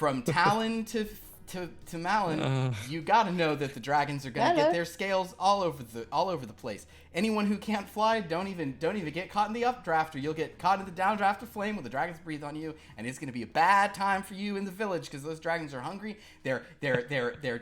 from Talon to Malin, you gotta know that the dragons are gonna get their scales all over the place. Anyone who can't fly, don't even get caught in the updraft, or you'll get caught in the downdraft of flame when the dragons breathe on you, and it's gonna be a bad time for you in the village because those dragons are hungry. They're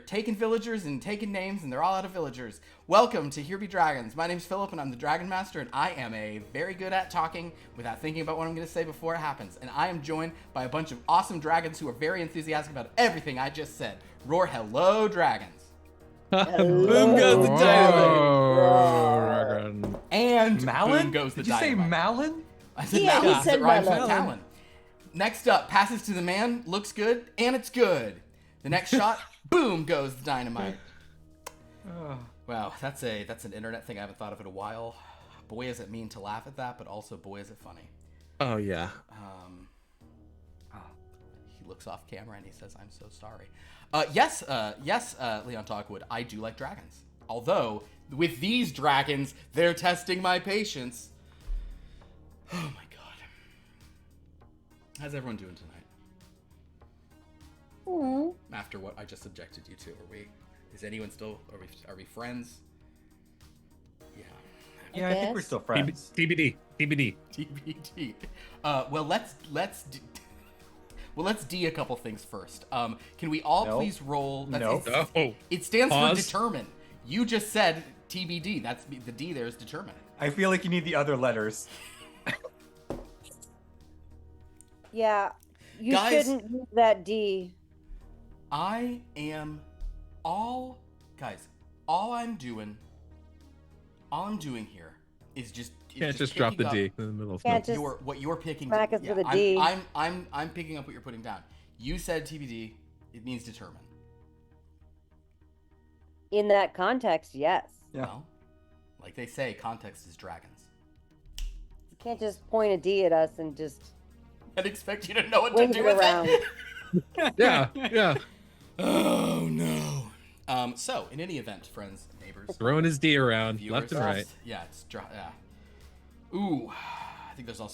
taking villagers and taking names, and they're all out of villagers. Welcome to Here Be Dragons. My name's Philip, and I'm the Dragon Master, and I am very good at talking without thinking about what I'm gonna say before it happens. And I am joined by a bunch of awesome dragons who are very enthusiastic about everything I just said. Roar hello, dragons. Boom goes the dynamite. And Malin? boom goes the Did you dynamite. say Malin? I said Yeah, Malin, he because said it rhymes with Malin. Talon. Next up, passes to the man, looks good, and it's good. The next shot, boom goes the dynamite. Wow, that's an internet thing I haven't thought of in a while. Boy, is it mean to laugh at that, but also boy, is it funny. Oh yeah. He looks off camera and he says, "I'm so sorry." Yes, Leon Talkwood, I do like dragons. Although, with these dragons, they're testing my patience. Oh my god. How's everyone doing tonight? After what I just subjected you to, is anyone still, are we friends? Yeah. Yeah, I think we're still friends. TBD. TBD. Well, let's D a couple things first. Can we all please roll? It stands for determine. You just said TBD. That's the D. There is determine. I feel like you need the other letters. Yeah, you Guys, shouldn't use that D. I am all I'm doing here is just Can't just drop the picking D up in the middle of Can't smoke. just what you're picking. smack us with a D. I'm picking up what you're putting down. You said TBD. It means determine. In that context, yes. Yeah. Well, like they say, context is dragons. You can't just point a D at us and just And expect you to know what to wave do it with around. it. Yeah. Oh no. So in any event, friends, neighbors, Throwing his D around viewers, left and right. Yeah, yeah. Ooh, I think there's a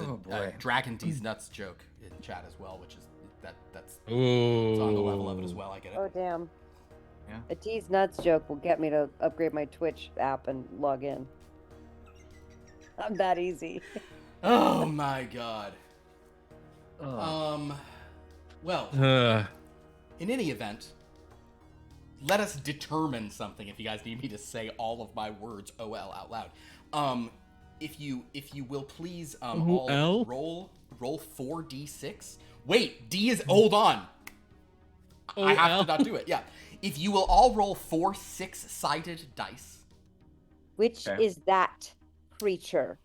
Oh, boy. Dragon D's nuts joke in chat as well, which is that's Ooh. it's on the level of it as well. I get it. Oh damn. Yeah. A D's nuts joke will get me to upgrade my Twitch app and log in. I'm that easy. Oh my god. Well, in any event, let us determine something. If you guys need me to say all of my words OL out loud, if you will please all roll 4d6. Wait, D is hold on. I have to not do it. Yeah, if you will all roll 4 6-sided dice. Which Okay. is that creature?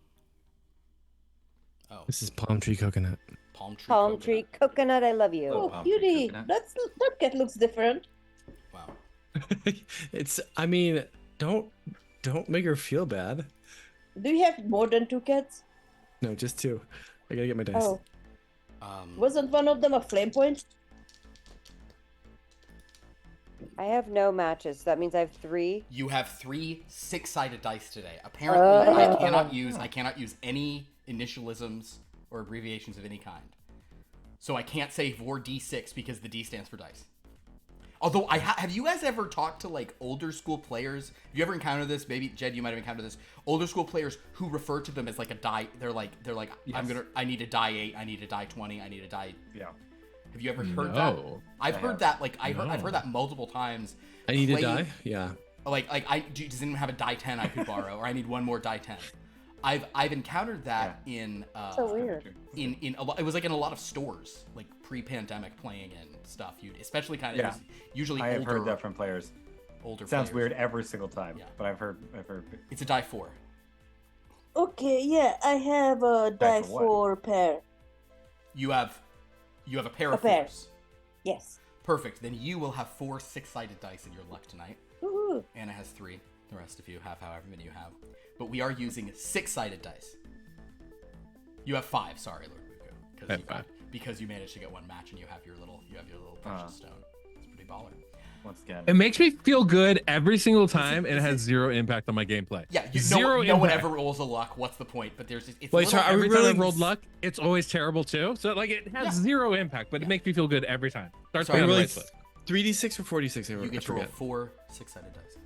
Oh, This is palm tree coconut. palm tree. Palm coconut. tree coconut, I love you. Oh, Oh, palm tree beauty. coconut. That cat looks different. Wow. I mean, don't make her feel bad. Do you have more than 2 cats? No, just 2. I gotta get my dice. Oh, Um, wasn't one of them a flame point? I have no matches, so that means I have 3. You have 3 6-sided dice today. Apparently, I Oh. cannot use any initialisms or abbreviations of any kind. So I can't say 4d6 because the D stands for dice. Although have you guys ever talked to like older school players? Have you ever encountered this? Maybe Jed, you might have encountered this. Older school players who refer to them as like a die. They're like Yes. I need a die 8. I need a die 20. I need a die. Yeah. Have you ever heard that? No. I've I heard have. that. Like I've heard that multiple times. I need to Play- die? Yeah. Does anyone have a die 10 I could borrow, or I need one more die 10? I've encountered that in So weird. in a lot. It was like in a lot of stores, like pre-pandemic playing and stuff. You especially kind of Yeah. usually I have older, heard that from players. older. Sounds players. weird every single time, Yeah. but I've heard. It's a die 4. Okay, yeah, I have a die for what? 4 pair. You have a pair A of pair. 4s. Yes. Perfect. Then you will have 4 6-sided dice in your luck tonight. Woohoo. Anna has 3. The rest of you have however many you have. But we are using 6-sided dice. You have 5, sorry, Lord Buko. I have 5. Because you managed to get one match and you have your little precious stone. It's pretty baller. once again. It makes me feel good every single time, and it has zero impact on my gameplay. Yeah, zero no one impact. ever rolls a luck. What's the point? But there's it's Wait, little, so every time rolling I've rolled luck, it's always terrible too. So like it has zero impact, but it makes me feel good every time. Starts Sorry, me on the rolling right foot. 3d6 or 4d6? you I get to roll forget. 4 6-sided dice.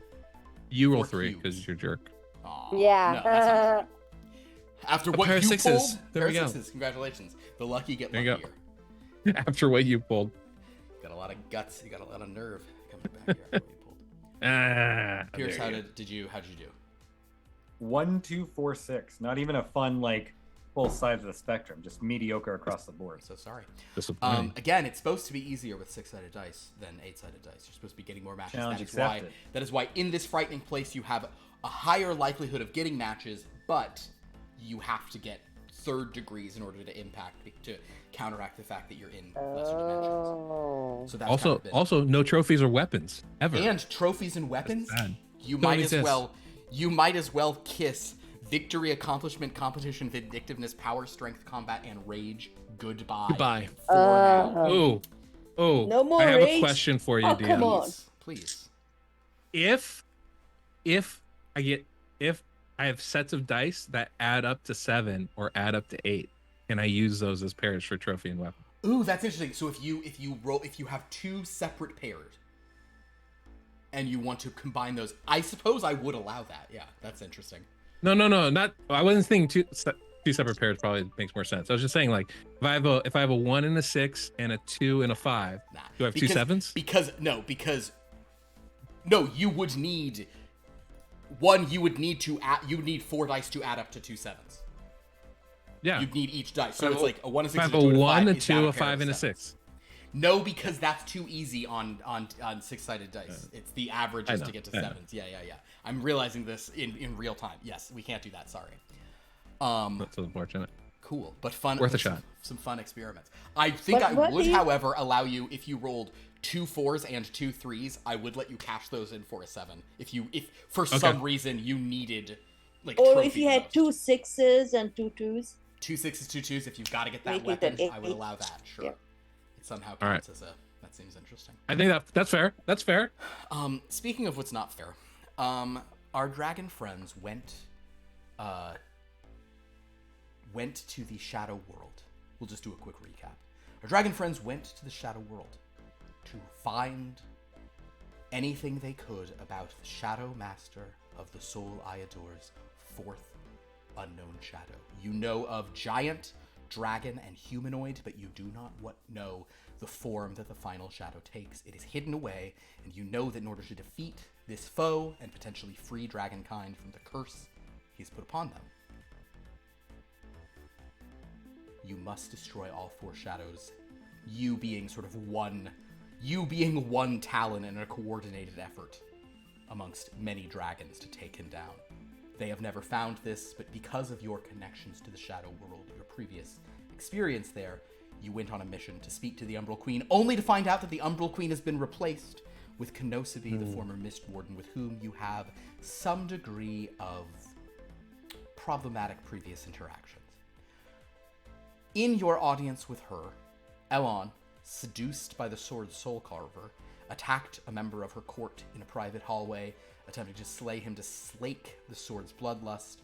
You roll Four 3 cubes. because you're a jerk. Aw, Yeah. no, that's not true. After A what pair of you sixes. pulled, There pair we of go. sixes. Congratulations. The lucky get There you luckier. go. After what you pulled. Got a lot of guts. You got a lot of nerve coming back here. After what you pulled. Pierce, There how you did you do? 1, 2, 4, 6. Not even a fun like both sides of the spectrum. Just mediocre across the board. I'm so sorry. Disappointing. Again, it's supposed to be easier with 6-sided dice than 8-sided dice. You're supposed to be getting more matches. Challenge That accepted. is why in this frightening place you have a higher likelihood of getting matches, but you have to get third degrees in order to counteract the fact that you're in lesser dimensions. Oh. So that's also, kind of also no trophies or weapons ever. and trophies and weapons. bad. You Don't might as exist. well. You might as well kiss victory, accomplishment, competition, vindictiveness, power, strength, combat, and rage. Goodbye. Goodbye. For now. Oh, No more I have rage. a question for you, Oh, DM. come on. Please. If I have sets of dice that add up to 7 or add up to 8, can I use those as pairs for trophy and weapon? Ooh, that's interesting. So if you have 2 separate pairs and you want to combine those, I suppose I would allow that. Yeah, that's interesting. No, not. I wasn't thinking two separate pairs. Probably makes more sense. I was just saying like if I have a 1 and a 6 and a 2 and a 5, Nah. do I have 2 7s? Because you would need one. You would need 4 dice to add up to 2 7s. Yeah. You'd need each dice. So it's like a 1, a 6, If I have a a 2, and a 1, 5. a Is that 2, a pair 5, of and a sevens? 6. No, because that's too easy on 6-sided dice. It's the average I is know, to get to I know. 7s. Yeah. I'm realizing this in real time. Yes, we can't do that. Sorry. That's unfortunate. Cool, but fun. Worth a shot. Some fun experiments. I think But I what would, do you- however, allow you if you rolled 2 4s and 2 3s. I would let you cash those in for a 7. If for some reason you needed like. Or trophy if you had for those. 2 6s and 2 2s. 2 6s, 2 2s. If you've got to get that Make it weapon, an I would 8. allow that. Sure. Yeah. It somehow All right. counts as a. That seems interesting. I think that's fair. That's fair. Speaking of what's not fair, our dragon friends went to the Shadow World. We'll just do a quick recap. Our dragon friends went to the Shadow World to find anything they could about the Shadow Master of the Soul Iador's 4th unknown shadow. You know of giant, dragon, and humanoid, but you do not know the form that the final shadow takes. It is hidden away, and you know that in order to defeat this foe and potentially free dragonkind from the curse he's put upon them, you must destroy all 4 shadows, you being one talon in a coordinated effort amongst many dragons to take him down. They have never found this, but because of your connections to the Shadow World, your previous experience there, you went on a mission to speak to the Umbral Queen, only to find out that the Umbral Queen has been replaced with Kenosabe, the former Mist Warden, with whom you have some degree of problematic previous interactions. In your audience with her, Elon, seduced by the sword's soul carver, attacked a member of her court in a private hallway, attempting to slay him to slake the sword's bloodlust.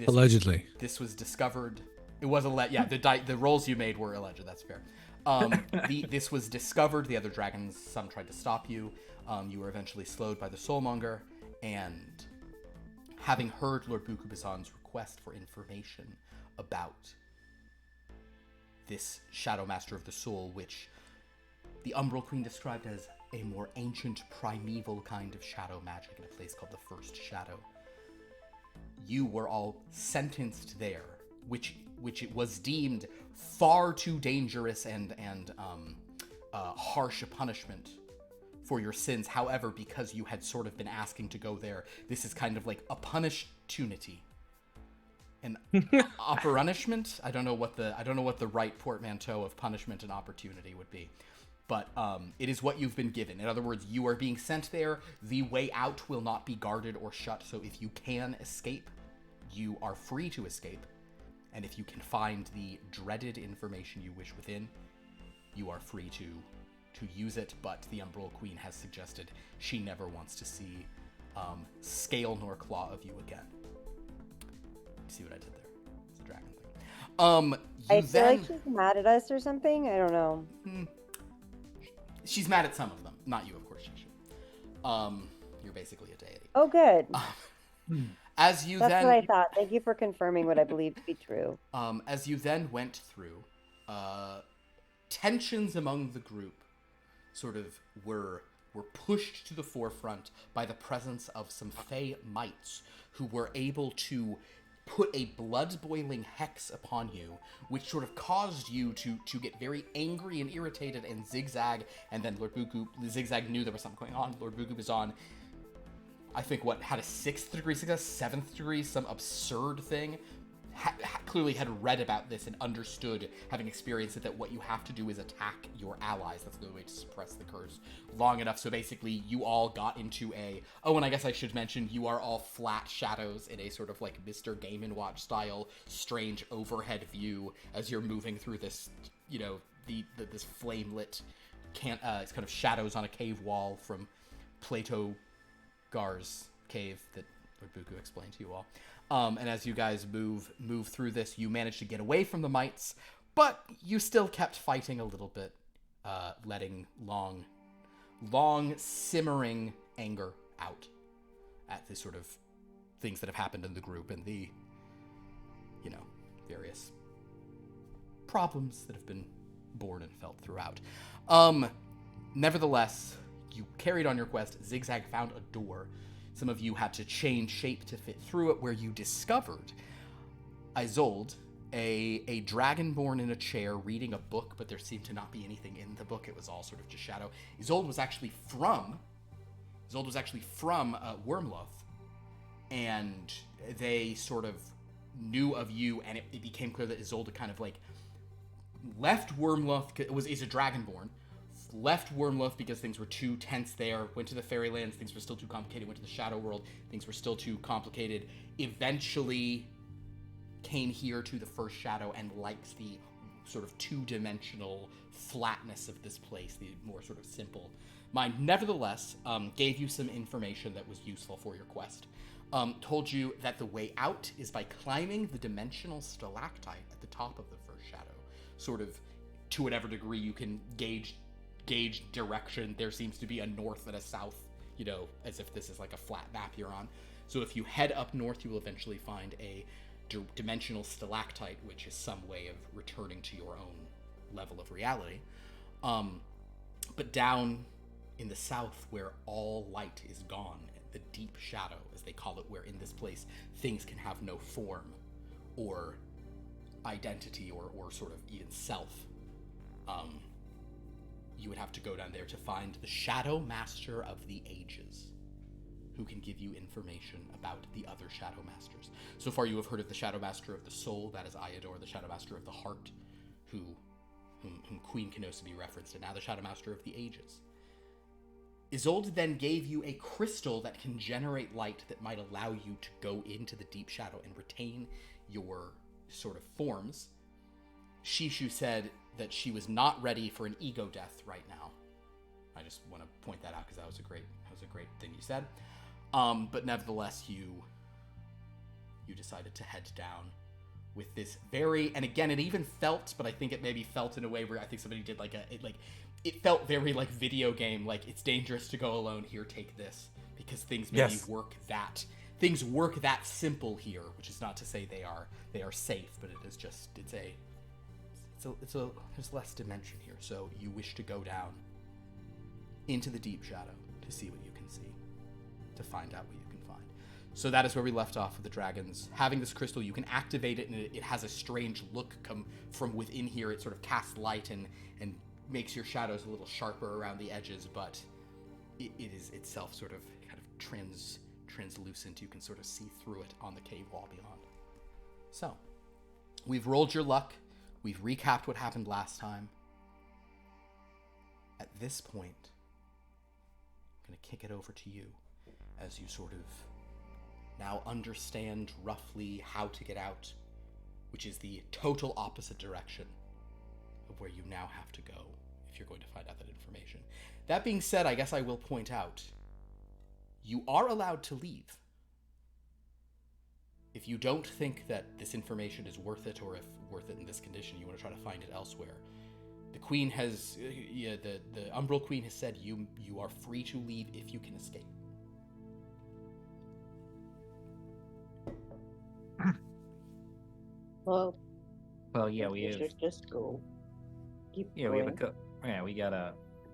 Allegedly. This was discovered. It was the rolls you made were alleged. That's fair. This was discovered. The other dragons, some tried to stop you. You were eventually slowed by the Soulmonger, and having heard Lord Bukubazan's request for information about this Shadow Master of the Soul, which the Umbral Queen described as a more ancient, primeval kind of shadow magic in a place called the First Shadow. You were all sentenced there, which it was deemed far too dangerous and harsh a punishment for your sins. However, because you had sort of been asking to go there, this is kind of like a punishtunity. An opportunishment? I don't know what the right portmanteau of punishment and opportunity would be. But it is what you've been given. In other words, you are being sent there. The way out will not be guarded or shut. So if you can escape, you are free to escape. And if you can find the dreaded information you wish within, you are free to use it, but the Umbral Queen has suggested she never wants to see scale nor claw of you again. See what I did there? It's a dragon thing. I feel like she's mad at us or something. I don't know. She's mad at some of them, not you, of course. She should. You're basically a deity. Oh, good. As you That's then, what I thought. Thank you for confirming what I believe to be true. as you then went through, tensions among the group sort of were pushed to the forefront by the presence of some Fey mites who were able to put a blood-boiling hex upon you, which sort of caused you to get very angry and irritated, and XigXag, and then Lord Buku, XigXag knew there was something going on. Lord Buku was on, I think, had a 6th degree success, 7th degree, some absurd thing. Clearly had read about this and understood, having experienced it, that what you have to do is attack your allies. That's the way to suppress the curse long enough. So basically, you all got into and I guess I should mention, you are all flat shadows in a sort of like Mr. Game & Watch style, strange overhead view as you're moving through this, this flame-lit, it's kind of shadows on a cave wall from Plato Gar's cave that Lord Buku explained to you all. And as you guys move through this, you manage to get away from the mites, but you still kept fighting a little bit, letting long simmering anger out at the sort of things that have happened in the group and the, various problems that have been born and felt throughout. Nevertheless, you carried on your quest. XigXag found a door. Some of you had to change shape to fit through it, where you discovered Isolde, a dragonborn in a chair reading a book, but there seemed to not be anything in the book. It was all sort of just shadow. Isolde was actually from Wyrmloth, and they sort of knew of you, and it became clear that Isolde kind of like left Wyrmloth. Is a dragonborn. Left Wyrmloth because things were too tense there, went to the Fairylands, things were still too complicated, went to the Shadow World, things were still too complicated, eventually came here to the First Shadow and likes the sort of two-dimensional flatness of this place, the more sort of simple mind. Nevertheless, gave you some information that was useful for your quest. Told you that the way out is by climbing the dimensional stalactite at the top of the First Shadow, sort of to whatever degree you can gauge direction. There seems to be a north and a south, as if this is like a flat map you're on. So if you head up north, you will eventually find a dimensional stalactite, which is some way of returning to your own level of reality. But down in the south, where all light is gone, the deep shadow, as they call it, where in this place things can have no form or identity or sort of even self, you would have to go down there to find the Shadow Master of the Ages, who can give you information about the other Shadow Masters. So far you have heard of the Shadow Master of the Soul, that is Iador, the Shadow Master of the Heart, whom Queen Kenosabe referenced, and now the Shadow Master of the Ages. Isolde then gave you a crystal that can generate light that might allow you to go into the deep shadow and retain your sort of forms. Shishu said that she was not ready for an ego death right now. I just want to point that out because that was a great thing you said. But nevertheless, you decided to head down with this and again, it even felt, but I think it maybe felt in a way where I think somebody did it felt very like video game, like it's dangerous to go alone here, take this, because things maybe work that simple here, which is not to say they are safe, but it is just, there's less dimension here, so you wish to go down into the deep shadow to see what you can see, to find out what you can find. So that is where we left off with the dragons. Having this crystal, you can activate it, and it has a strange look come from within here. It sort of casts light and makes your shadows a little sharper around the edges, but it is itself sort of kind of translucent. You can sort of see through it on the cave wall beyond. So, we've rolled your luck. We've recapped what happened last time. At this point, I'm going to kick it over to you as you sort of now understand roughly how to get out, which is the total opposite direction of where you now have to go if you're going to find out that information. That being said, I guess I will point out, you are allowed to leave. If you don't think that this information is worth it, or if worth it in this condition, you want to try to find it elsewhere. The Queen has, the Umbral Queen has said you are free to leave if you can escape. Well, yeah, we have. should just go. Keep Yeah, going.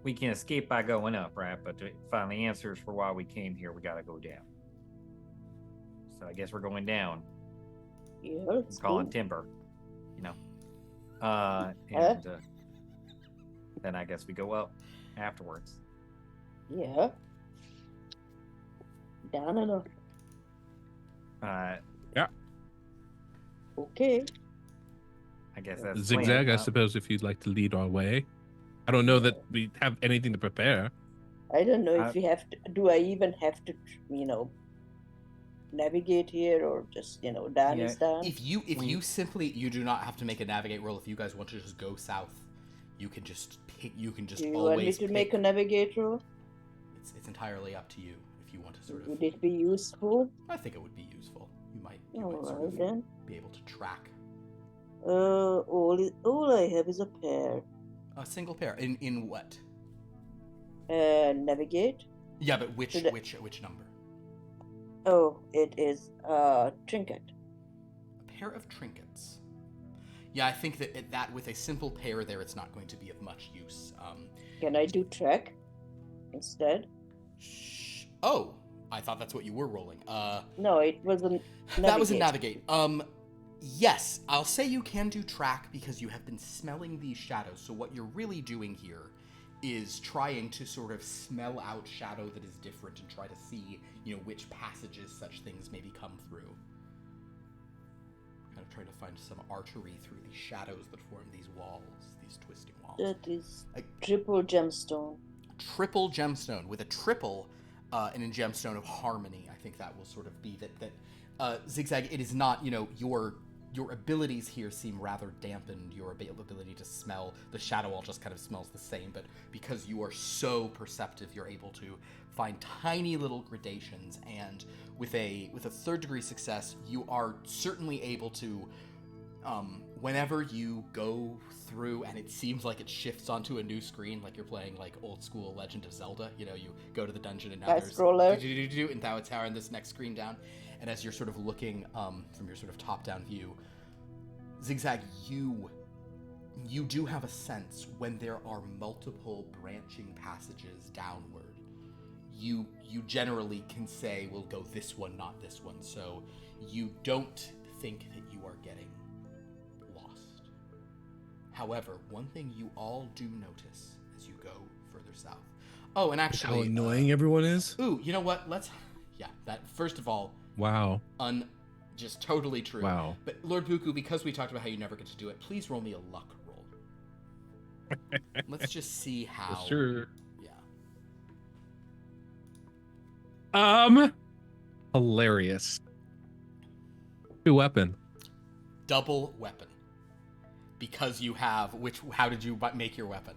we can escape by going up, right? But to find the answers for why we came here, we gotta go down. So I guess we're going down. Yeah, let's Calling go. timber, you know. Then I guess we go up afterwards. Yeah. Down and up. Okay. I guess that's the Zigzag, plan, I suppose, if you'd like to lead our way. I don't know that we have anything to prepare. I don't know if we have to. Do I even have to, navigate here, or just, down is down? If you simply, you do not have to make a navigate roll. If you guys want to just go south, you can just pick. You can just Do you always want me to pick. make a navigate roll? It's entirely up to you if you want to sort of. Would it be useful? I think it would be useful. You might All sort right of then. be able to track All I have is a pair. a single pair. In what? Navigate. Yeah, but which Should I- which number? Oh, it is trinket. A pair of trinkets. Yeah, I think that with a simple pair there, it's not going to be of much use. Can I do track instead? Oh, I thought that's what you were rolling. No, it was a navigate. That was a navigate. Yes, I'll say you can do track because you have been smelling these shadows. So what you're really doing here is trying to sort of smell out shadow that is different and try to see, which passages such things maybe come through. Kind of trying to find some artery through these shadows that form these walls, these twisting walls. That is triple gemstone. Triple gemstone with a triple and a gemstone of harmony. I think that will sort of be that Zigzag. It is not, your abilities here seem rather dampened. Your ability to smell the shadow all just kind of smells the same, but because you are so perceptive, you're able to find tiny little gradations, and with a third degree success, you are certainly able to whenever you go through and it seems like it shifts onto a new screen, like you're playing like old school Legend of Zelda, you go to the dungeon and now there's scroller. and now it's in this next screen down, and as you're sort of looking from your sort of top down view, Zigzag, you do have a sense when there are multiple branching passages downward. You generally can say, we'll go this one, not this one, so you don't think that you are getting lost. However, one thing you all do notice as you go further south. Oh, and actually, How annoying everyone is. Ooh, you know what? That first of all, Wow. Just totally true. Wow. But Lord Buku, because we talked about how you never get to do it, please roll me a luck roll. Let's just see how. Sure. Yeah. Hilarious. 2 weapon. Double weapon. Because you have how did you make your weapon?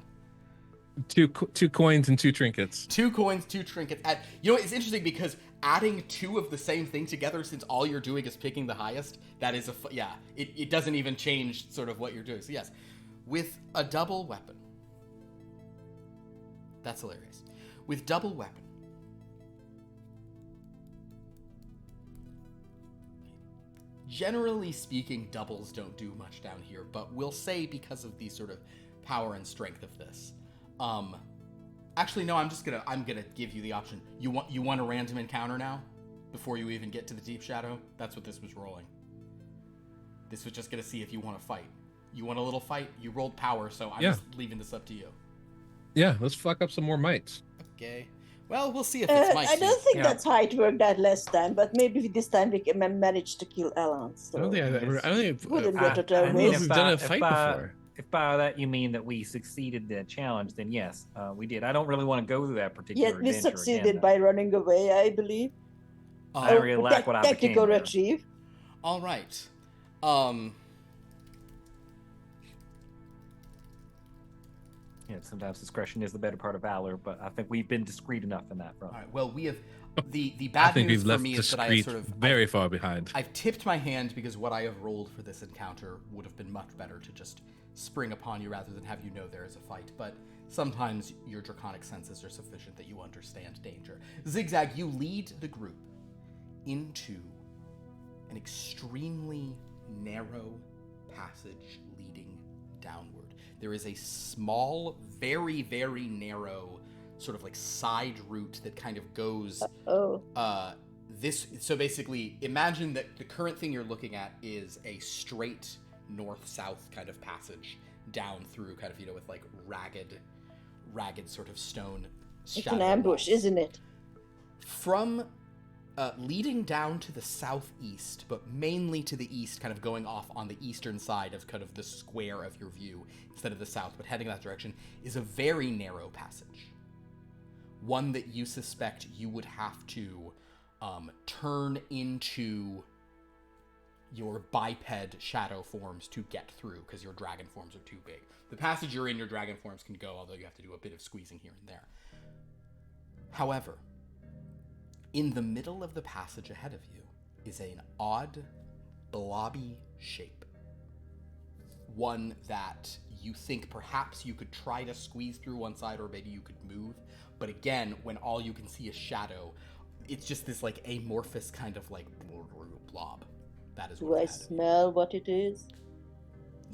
2 coins and 2 trinkets. 2 coins, 2 trinkets. It's interesting because adding 2 of the same thing together, since all you're doing is picking the highest, that is it doesn't even change sort of what you're doing. So yes, with a double weapon. That's hilarious. With double weapon. Generally speaking, doubles don't do much down here, but we'll say because of the sort of power and strength of this. Actually, no, I'm gonna give you the option. You want a random encounter now? Before you even get to the deep shadow? That's what this was rolling. This was just gonna see if you want to fight. You want a little fight? You rolled power, so I'm just leaving this up to you. Yeah, let's fuck up some more mites. Okay. Well, we'll see if it's mighty. I don't think that's how it worked that last time, but maybe this time we can manage to kill Alan. So. I don't think Wouldn't get to tell I me. don't know if we've done a fight before. If by that you mean that we succeeded the challenge, then yes, we did. I don't really want to go through that particular Yes, we adventure succeeded again, by running away, I believe. I really like what I became. Tactical though. retrieve. All right. sometimes discretion is the better part of valor, but I think we've been discreet enough in that front. All right. Well, we have the I bad think news we've for left me is that I have discreet sort of very far behind. I've tipped my hand because what I have rolled for this encounter would have been much better to just spring upon you rather than have you know there is a fight. But sometimes your draconic senses are sufficient that you understand danger. XigXag, you lead the group into an extremely narrow passage leading downward. There is a small, very, very narrow sort of like side route that kind of goes so basically imagine that the current thing you're looking at is a straight north-south kind of passage down through kind of, you know, with like ragged sort of stone It's an ambush, walls. isn't it? From leading down to the southeast, but mainly to the east, kind of going off on the eastern side of kind of the square of your view instead of the south, but heading that direction, is a very narrow passage. One that you suspect you would have to turn into your biped shadow forms to get through, because your dragon forms are too big. The passage you're in, your dragon forms can go, although you have to do a bit of squeezing here and there. However, in the middle of the passage ahead of you is an odd, blobby shape. One that you think perhaps you could try to squeeze through one side, or maybe you could move. But again, when all you can see is shadow, it's just this like amorphous kind of like blob. That is Do what I it's ahead of you. smell what it is?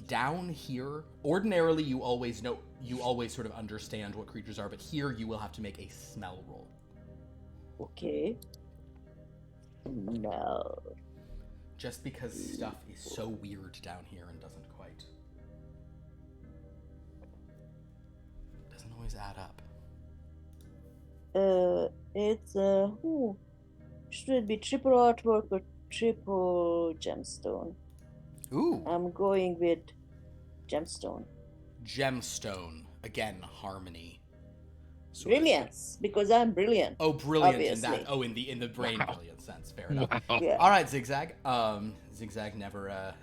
Down here, ordinarily you always sort of understand what creatures are, but here you will have to make a smell roll. Okay. No. Just because stuff is so weird down here and doesn't always add up. It's should it be triple artwork or triple gemstone? Ooh. I'm going with gemstone. Gemstone. Again, harmony. Brilliance, because I'm brilliant. Oh, brilliant obviously. in that. Oh, in the brain brilliant sense. Fair enough. Yeah. All right, XigXag. XigXag never.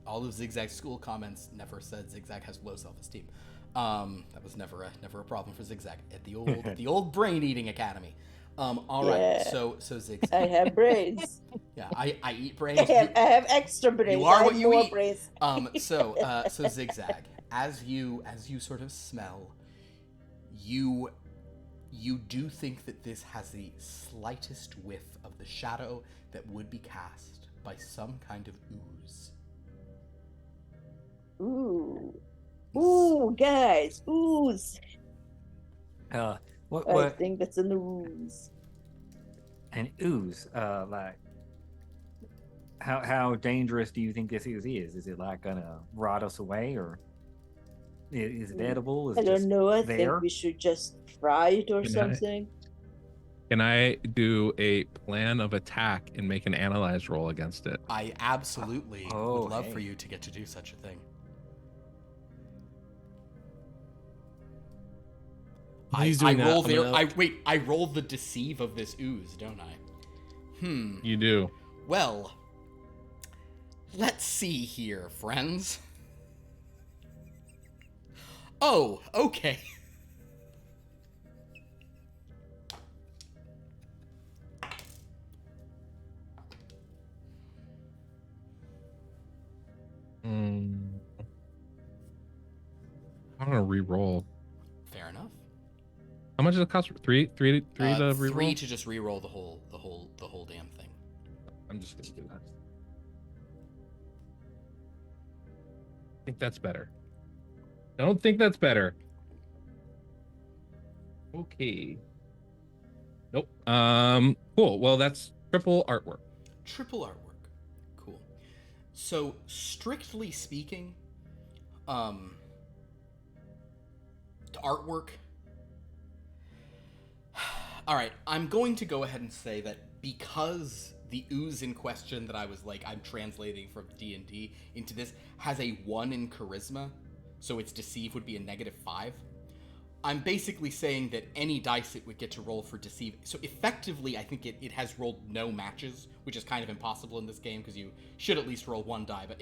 All of XigXag's school comments never said XigXag has low self-esteem. That was never a problem for XigXag at the old brain eating academy. All right. Yeah. So XigXag. I have brains. Yeah, I eat brains. I have extra brains. You are I what have you more eat. brains. So XigXag, as you sort of smell, you do think that this has the slightest whiff of the shadow that would be cast by some kind of ooze. Ooh, guys, ooze. I What think that's an ooze. an ooze? Like, how dangerous do you think this ooze is? Is it like gonna rot us away, or is it edible? Is I it don't just know. I there? think we should just fry it or Can I- something. Can I do a plan of attack and make an analyze roll against it? I absolutely Oh, would love hey. for you to get to do such a thing. He's I doing roll that. I'm gonna- I roll the deceive of this ooze, don't I? You do. Well, let's see here, friends. Oh, okay. I'm gonna re-roll. Fair enough. How much does it cost? Three to re-roll. 3 to just re-roll the whole damn thing. I'm just gonna do that. I think that's better. I don't think that's better. Okay. Nope. Cool. Well, that's triple artwork. Triple artwork. Cool. So, strictly speaking, the artwork. All right, I'm going to go ahead and say that because the ooze in question that I was like, I'm translating from D&D into this has a 1 in charisma, so its deceive would be a -5. I'm basically saying that any dice it would get to roll for deceive. So effectively, I think it has rolled no matches, which is kind of impossible in this game because you should at least roll one die, but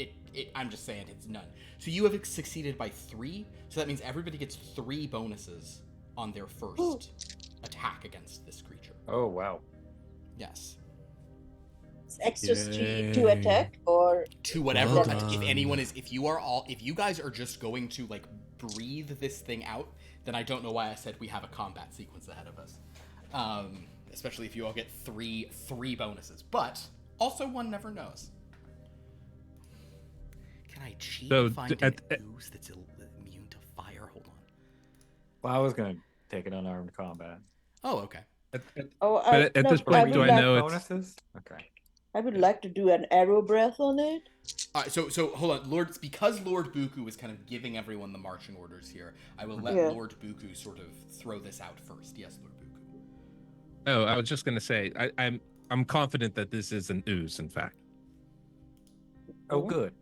I'm just saying it's none. So you have succeeded by 3, so that means everybody gets 3 bonuses on their first attack against this creature. Oh, wow. Yes. It's extra to attack or To whatever. If you guys are just going to like breathe this thing out, then I don't know why I said we have a combat sequence ahead of us. Especially if you all get three bonuses. But also one never knows. Can I cheat and find an ooze that's immune to fire? Hold on. Well, I was gonna take an unarmed combat. Oh, okay. But at this point, do I know bonuses? Okay. I would like to do an arrow breath on it. All right, so hold on, because Lord Buku is kind of giving everyone the marching orders here, I will let Lord Buku sort of throw this out first. Yes, Lord Buku. Oh, I was just gonna say, I'm confident that this is an ooze, in fact. Oh, good.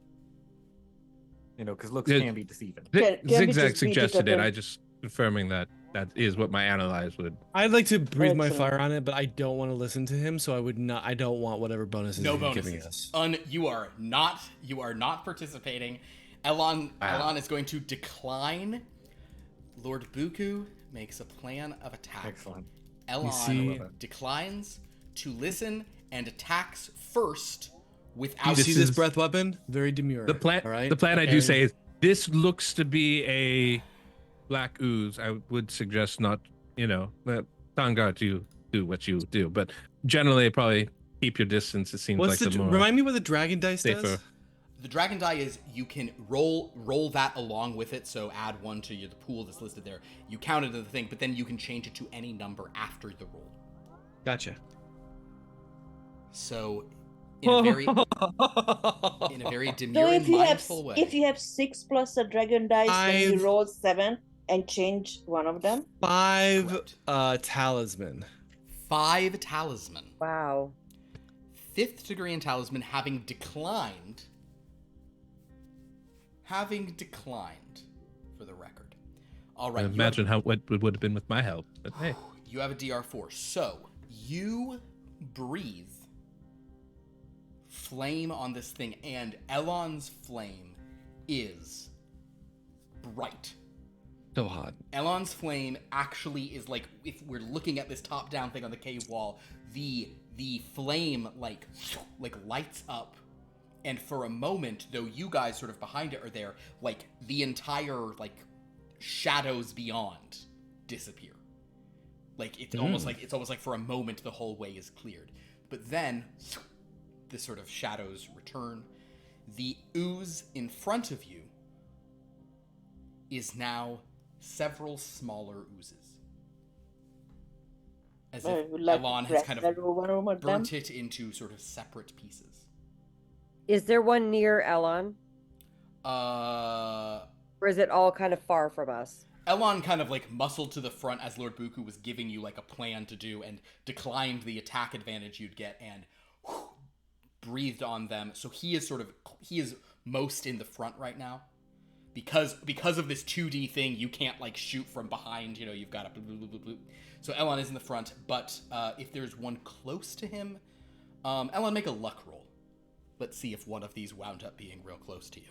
You know, because looks can be deceiving. XigXag suggested it. I just confirming that is what my analyze would. I'd like to breathe my fire on it, but I don't want to listen to him, so I would not. I don't want whatever bonuses No he's bonuses. giving us. You are not participating. Elon is going to decline. Lord Buku makes a plan of attack. Excellent. Elon declines to listen and attacks first without. You see this breath weapon? Very demure. The plan. All right? The plan I do say is this looks to be a black ooze. I would suggest not. Let Tanga do what you do, but generally probably keep your distance. It seems like the more. Remind me what the dragon dice safer. does. The dragon die is you can roll that along with it, so add 1 to the pool that's listed there. You count it to the thing, but then you can change it to any number after the roll. Gotcha. So, in a very demure and mindful way. If you have 6 plus a dragon dice, then you roll 7 and change one of them. 5 talisman. 5 talisman. Wow. 5th degree in talisman, having declined, for the record. All right. Imagine what would have been with my help, but hey. You have a DR4. So, you breathe flame on this thing, and Elon's flame is bright. So hot. Elon's flame actually is like, if we're looking at this top-down thing on the cave wall, the flame like lights up. And for a moment, though you guys sort of behind it are there, like the entire like shadows beyond disappear. Like it's almost like for a moment the whole way is cleared. But then the sort of shadows return. The ooze in front of you is now several smaller oozes. As if Elon has kind of burnt it into sort of separate pieces. Is there one near Elon? Or is it all kind of far from us? Elon kind of like muscled to the front as Lord Buku was giving you like a plan to do and declined the attack advantage you'd get and breathed on them. So he is most in the front right now. Because of this 2D thing, you can't like shoot from behind, you've got to bloop, bloop, bloop, bloop. So Elon is in the front, but if there's one close to him, Elon, make a luck roll. Let's see if one of these wound up being real close to you.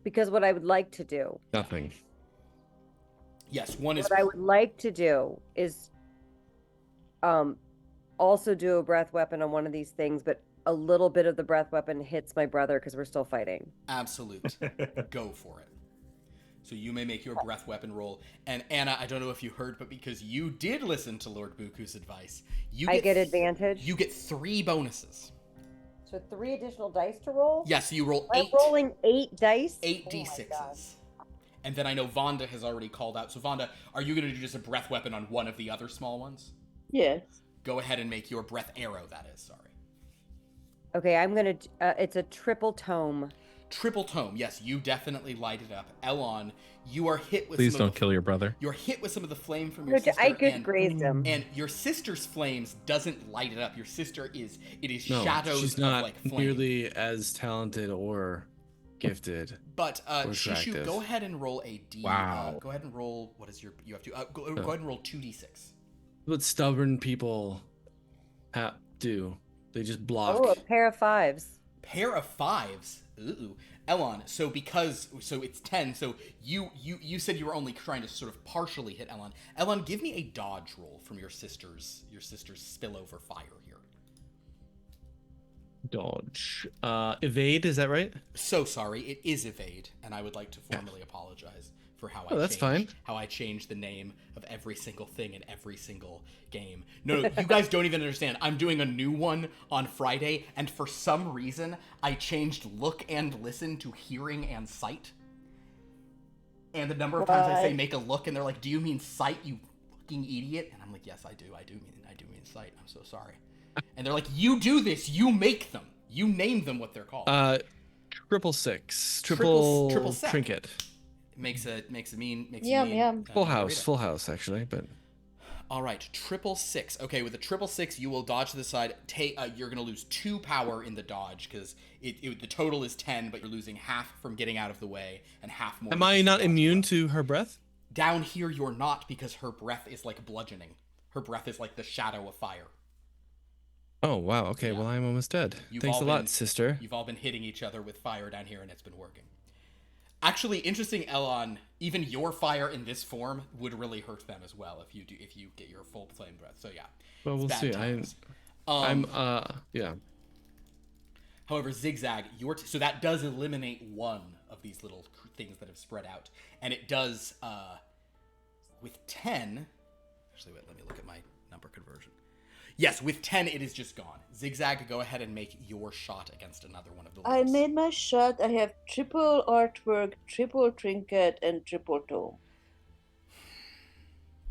Because what I would like to do... Nothing. Yes, one is... What I would like to do is also do a breath weapon on one of these things, but a little bit of the breath weapon hits my brother because we're still fighting. Absolute. Go for it. So you may make your breath weapon roll. And Anna, I don't know if you heard, but because you did listen to Lord Buku's advice, I get advantage. You get 3 bonuses. So 3 additional dice to roll? Yes, you roll 8. I'm rolling 8 dice? 8 d6s. And then I know Vanda has already called out. So Vanda, are you going to do just a breath weapon on one of the other small ones? Yes. Go ahead and make your breath arrow, that is. Sorry. Okay, I'm going to... it's a triple tome. Triple tome, yes, you definitely light it up. Elon, you are hit with Please don't kill your brother. You're hit with some of the flame from your sister. I could graze him. And your sister's flames doesn't light it up. Your sister is No, shadows she's of not like flame. nearly as talented or gifted. But Shishu, attractive. go ahead and roll a D. Wow. Go ahead and roll. What is your? You have to go ahead and roll 2d6. What stubborn people do. They just block. Oh, a pair of 5s. Pair of 5s. Ooh. Elon, so it's 10. So you said you were only trying to sort of partially hit Elon. Elon, give me a dodge roll from your sister's spillover fire here. Dodge. Evade, is that right? So sorry, it is evade, and I would like to formally apologize for how I changed the name of every single thing in every single game. No, you guys don't even understand. I'm doing a new one on Friday, and for some reason, I changed look and listen to hearing and sight. And the number of times I say make a look, and they're like, "Do you mean sight, you fucking idiot?" And I'm like, "Yes, I do. I do mean sight. I'm so sorry." And they're like, "You do this. You make them. You name them what they're called." 666. Triple sec. trinket. Makes a mean. Yum. Full house, actually, but. All right, 666. Okay, with a 666, you will dodge to the side. You're gonna lose 2 power in the dodge because the total is 10, but you're losing half from getting out of the way and half more. Am I not immune to her breath? Down here, you're not because her breath is like bludgeoning. Her breath is like the shadow of fire. Oh wow. Okay. Yeah. Well, I'm almost dead. Thanks a lot, sister. You've all been hitting each other with fire down here, and it's been working. Actually, interesting, Elon, even your fire in this form would really hurt them as well if you get your full flame breath. So yeah. Well, we'll see. Yeah. However, XigXag, so that does eliminate one of these little things that have spread out. And it does, with 10, actually, wait, let me look at my number conversion. Yes, with 10, it is just gone. XigXag, go ahead and make your shot against another one of the I limbs. made my shot. I have triple artwork, triple trinket, and triple toe.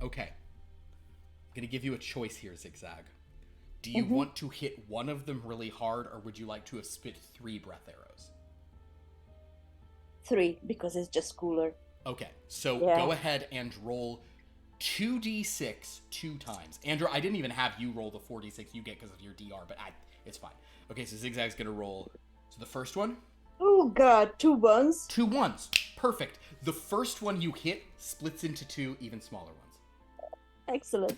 Okay. I'm going to give you a choice here, XigXag. Do you want to hit one of them really hard, or would you like to have spit 3 breath arrows? 3, because it's just cooler. Okay, so go ahead and roll 2d6 2 times. Andrew, I didn't even have you roll the 4d6 you get because of your DR, but it's fine. Okay, so XigXag's going to roll. So the first one? Oh god, 2 1s. 2 1s. Perfect. The first one you hit splits into 2 even smaller ones. Excellent.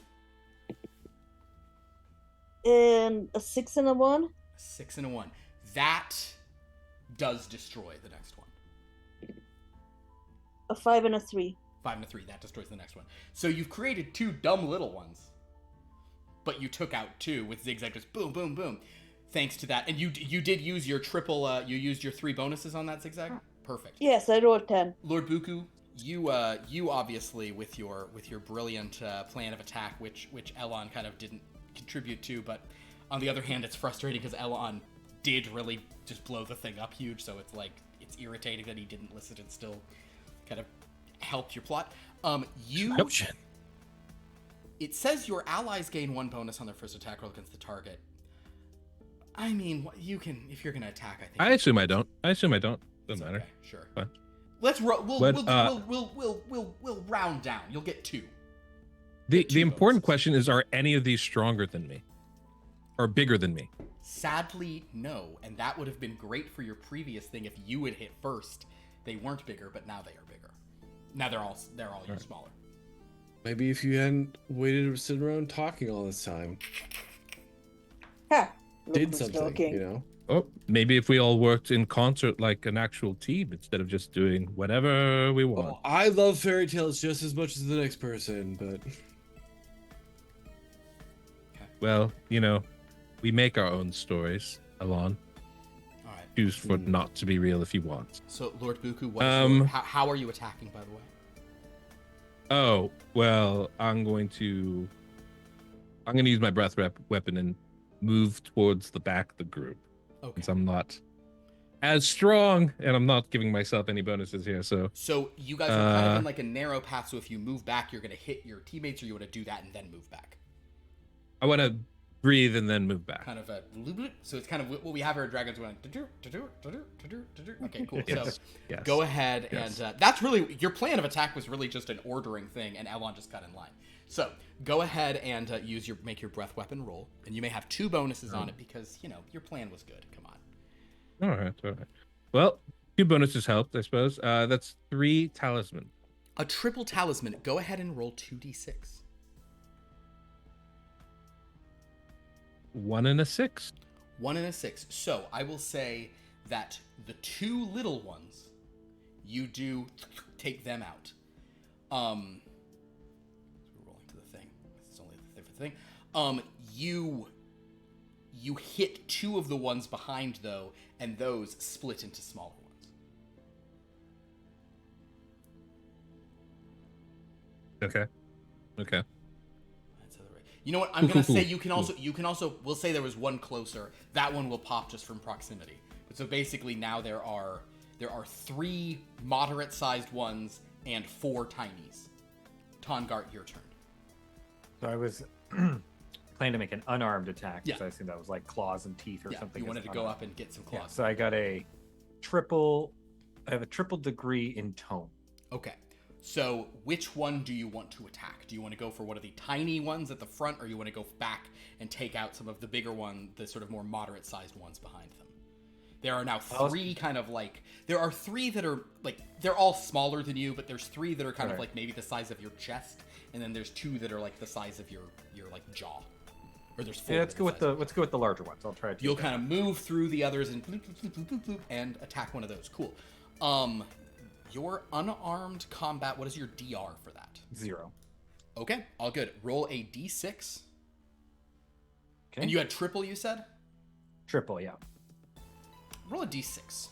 And a 6 and a 1? 6 and a 1. That does destroy the next one. A 5 and a 3. 5 and a 3. That destroys the next one. So you've created 2 dumb little ones. But you took out 2 with XigXag just boom, boom, boom. Thanks to that. And you did use your triple, you used your 3 bonuses on that XigXag? Perfect. Yes, I rolled 10. Lord Buku, you obviously with your brilliant plan of attack, which Elon kind of didn't contribute to, but on the other hand, it's frustrating because Elon did really just blow the thing up huge, so it's irritating that he didn't listen and still kind of helped your plot. It says your allies gain 1 bonus on their first attack roll against the target. I mean, you can if you're gonna attack. I think. I assume I don't. Doesn't matter. Okay, sure. Fine. Let's we'll round down. You'll get 2. The important question is: are any of these stronger than me, or bigger than me? Sadly, no. And that would have been great for your previous thing if you had hit first. They weren't bigger, but now they are bigger. Now they're all smaller. Maybe if you hadn't waited to sit around talking all this time, did something, you know? Oh, maybe if we all worked in concert like an actual team instead of just doing whatever we want. Well, I love fairy tales just as much as the next person, but... Well, we make our own stories, Alon. All right. Choose for not to be real if you want. So, Lord Buku, how are you attacking, by the way? Oh, well, I'm going to use my breath weapon and move towards the back of the group. Okay. Since I'm not as strong, and I'm not giving myself any bonuses here, so... So, you guys are kind of in like a narrow path, so if you move back, you're going to hit your teammates, or you want to do that and then move back? I want to breathe and then move back. Kind of a... So, it's kind of what we have here at Dragons going... Okay, cool. Yes. So, go ahead and... that's really... Your plan of attack was really just an ordering thing, and Elon just got in line. So, go ahead and make your breath weapon roll, and you may have 2 bonuses on it because, your plan was good. Come on. All right. Well, few bonuses helped, I suppose. That's 3 talisman. A triple talisman. Go ahead and roll 2d6. 1 and a 6. 1 and a 6. So I will say that the 2 little ones, you do take them out. We're rolling to the thing. It's only the thing. You hit 2 of the ones behind though, and those split into smaller ones. Okay. That's other way. You know what? I'm gonna say you can also. We'll say there was one closer. That one will pop just from proximity. But so basically now there are 3 moderate-sized ones and 4 tinies. Tongart, your turn. So I was planning to make an unarmed attack. Yeah. So I assume that was like claws and teeth or Yeah, something. you wanted to go up and get some claws. Yeah, so I got I have a triple degree in tone. Okay. So which one do you want to attack? Do you want to go for one of the tiny ones at the front, or you want to go back and take out some of the bigger one, the sort of more moderate-sized ones behind them? There are now 3 kind of like... There are 3 that are like... They're all smaller than you, but there's 3 that are kind of like maybe the size of your chest, and then there's 2 that are like the size of your like jaw. Or there's 4. Yeah, let's go with the larger ones. I'll try to. You'll kind of move through the others and bloop, bloop, bloop, bloop, bloop, and attack one of those. Cool. Your unarmed combat, what is your DR for that? 0. Okay, all good. Roll a d6. Okay. And you had triple, you said? Triple, yeah. Roll a d6.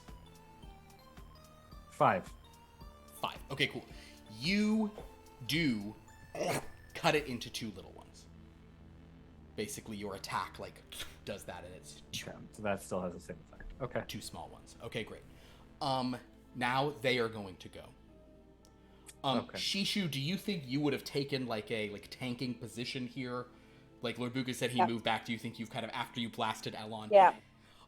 5. 5. Okay, cool. You do cut it into 2 little ones. Basically, your attack, like, does that, and it's Okay, so that still has the same effect. Okay. 2 small ones. Okay, great. Now they are going to go. Okay. Shishu, do you think you would have taken like a tanking position here? Like Lord Buka said, he moved back. Do you think you've kind of, after you blasted Elon? Yeah.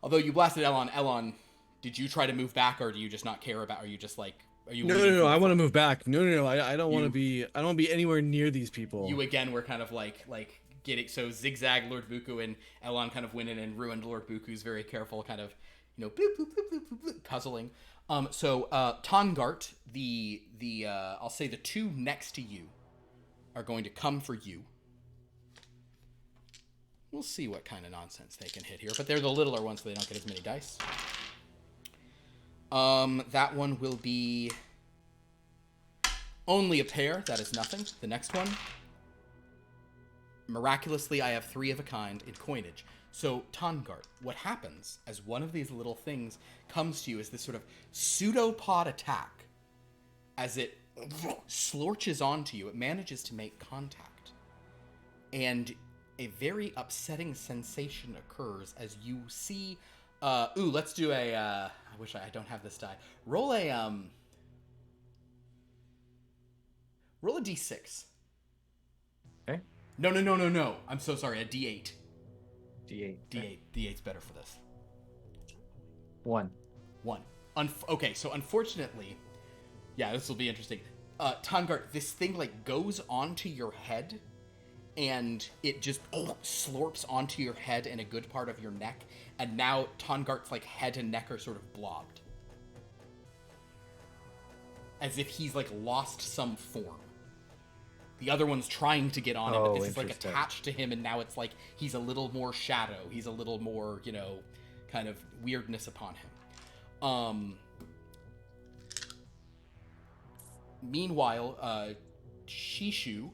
Although you blasted Elon, did you try to move back, or do you just not care about? Are you just like, are you? No. I want to move back. No. I don't want to be. I don't want to be anywhere near these people. You again were kind of like getting so XigXag, Lord Buku, and Elon kind of went in and ruined Lord Buku's very careful kind of bloop, bloop, bloop, bloop, bloop, bloop, puzzling. So Tongart, the I'll say the 2 next to you are going to come for you. We'll see what kind of nonsense they can hit here, but they're the littler ones, so they don't get as many dice. That one will be only a pair. That is nothing. The next one, miraculously, I have 3 of a kind in coinage. So, Tongart, what happens as one of these little things comes to you is this sort of pseudopod attack. As it slorches onto you, it manages to make contact. And a very upsetting sensation occurs as you see... let's do a... I wish I don't have this die. Roll a d6. Okay. No. I'm so sorry, a d8. D8. D8's better for this. 1. Okay, so unfortunately, yeah, this will be interesting. Tongart, this thing like goes onto your head, and it just slurps onto your head and a good part of your neck, and now Tongart's like head and neck are sort of blobbed, as if he's like lost some form. The other one's trying to get on him, but this is like attached to him, and now it's like he's a little more shadow. He's a little more, kind of weirdness upon him. Meanwhile, Shishu,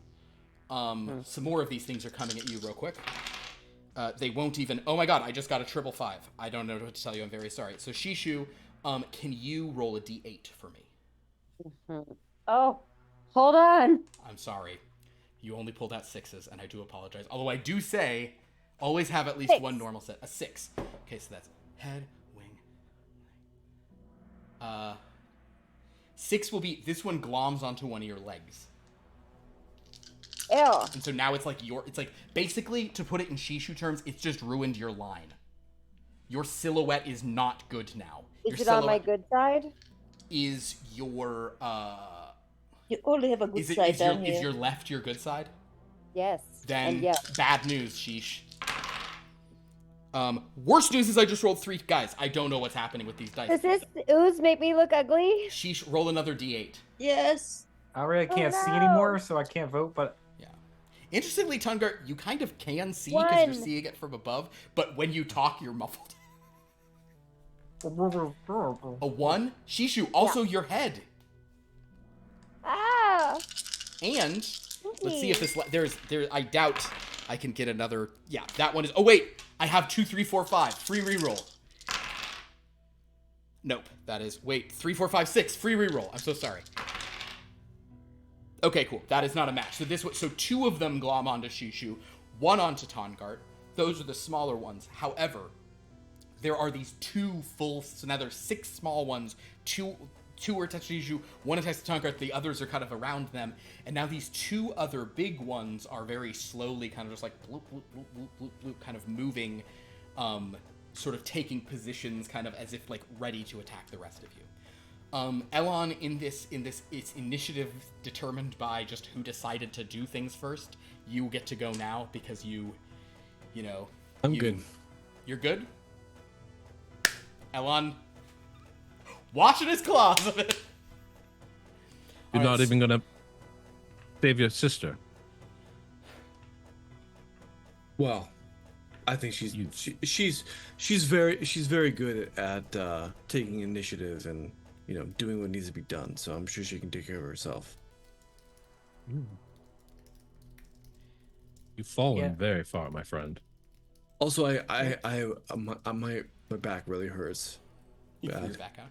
some more of these things are coming at you real quick. They won't even... Oh my god, I just got a 555. I don't know what to tell you. I'm very sorry. So Shishu, can you roll a d8 for me? Oh, hold on. I'm sorry. You only pulled out 6s, and I do apologize. Although I do say, always have at least 6. one normal set. A 6. Okay, so that's head, wing. 6 will be... This one gloms onto one of your legs. Ew. And so now it's like basically, to put it in Shishu terms, it's just ruined your line. Your silhouette is not good now. Is it on my good side? Is your You only have a good side down here. Is your left your good side? Yes. Then and yes. Bad news, Sheesh. Worst news is I just rolled 3. Guys, I don't know what's happening with these dice. Does this ooze make me look ugly? Sheesh, roll another d8. Yes. I really can't see no. anymore, so I can't vote. But Yeah. Interestingly, Tungart, you kind of can see because you're 1. seeing it from above, but when you talk, you're muffled. A 1? Shishu, also your head. Ah! And let's see if this I doubt I can get another. Yeah, that one is. Oh wait, I have 2, 3, 4, 5 free reroll. Nope, that is. Wait, 3, 4, 5, 6 free reroll. I'm so sorry. Okay, cool. That is not a match. So 2 of them glom onto Shishu, 1 onto Tongart. Those are the smaller ones. However, there are these 2 full. So now there's 6 small ones. 2 are attached to Shishu, 1 attached to Tongart. The others are kind of around them. And now these 2 other big ones are very slowly, kind of just like bloop, bloop, bloop, bloop, bloop, bloop, kind of moving, sort of taking positions, kind of as if like ready to attack the rest of you. Elon, in this, it's initiative determined by just who decided to do things first. You get to go now because you know. I'm good. You're good? Elon, washing his claws of it. You're not even gonna save your sister. Well, I think she's very good at taking initiative and doing what needs to be done. So I'm sure she can take care of herself. You've fallen very far, my friend. Also, my back really hurts. You threw your back out.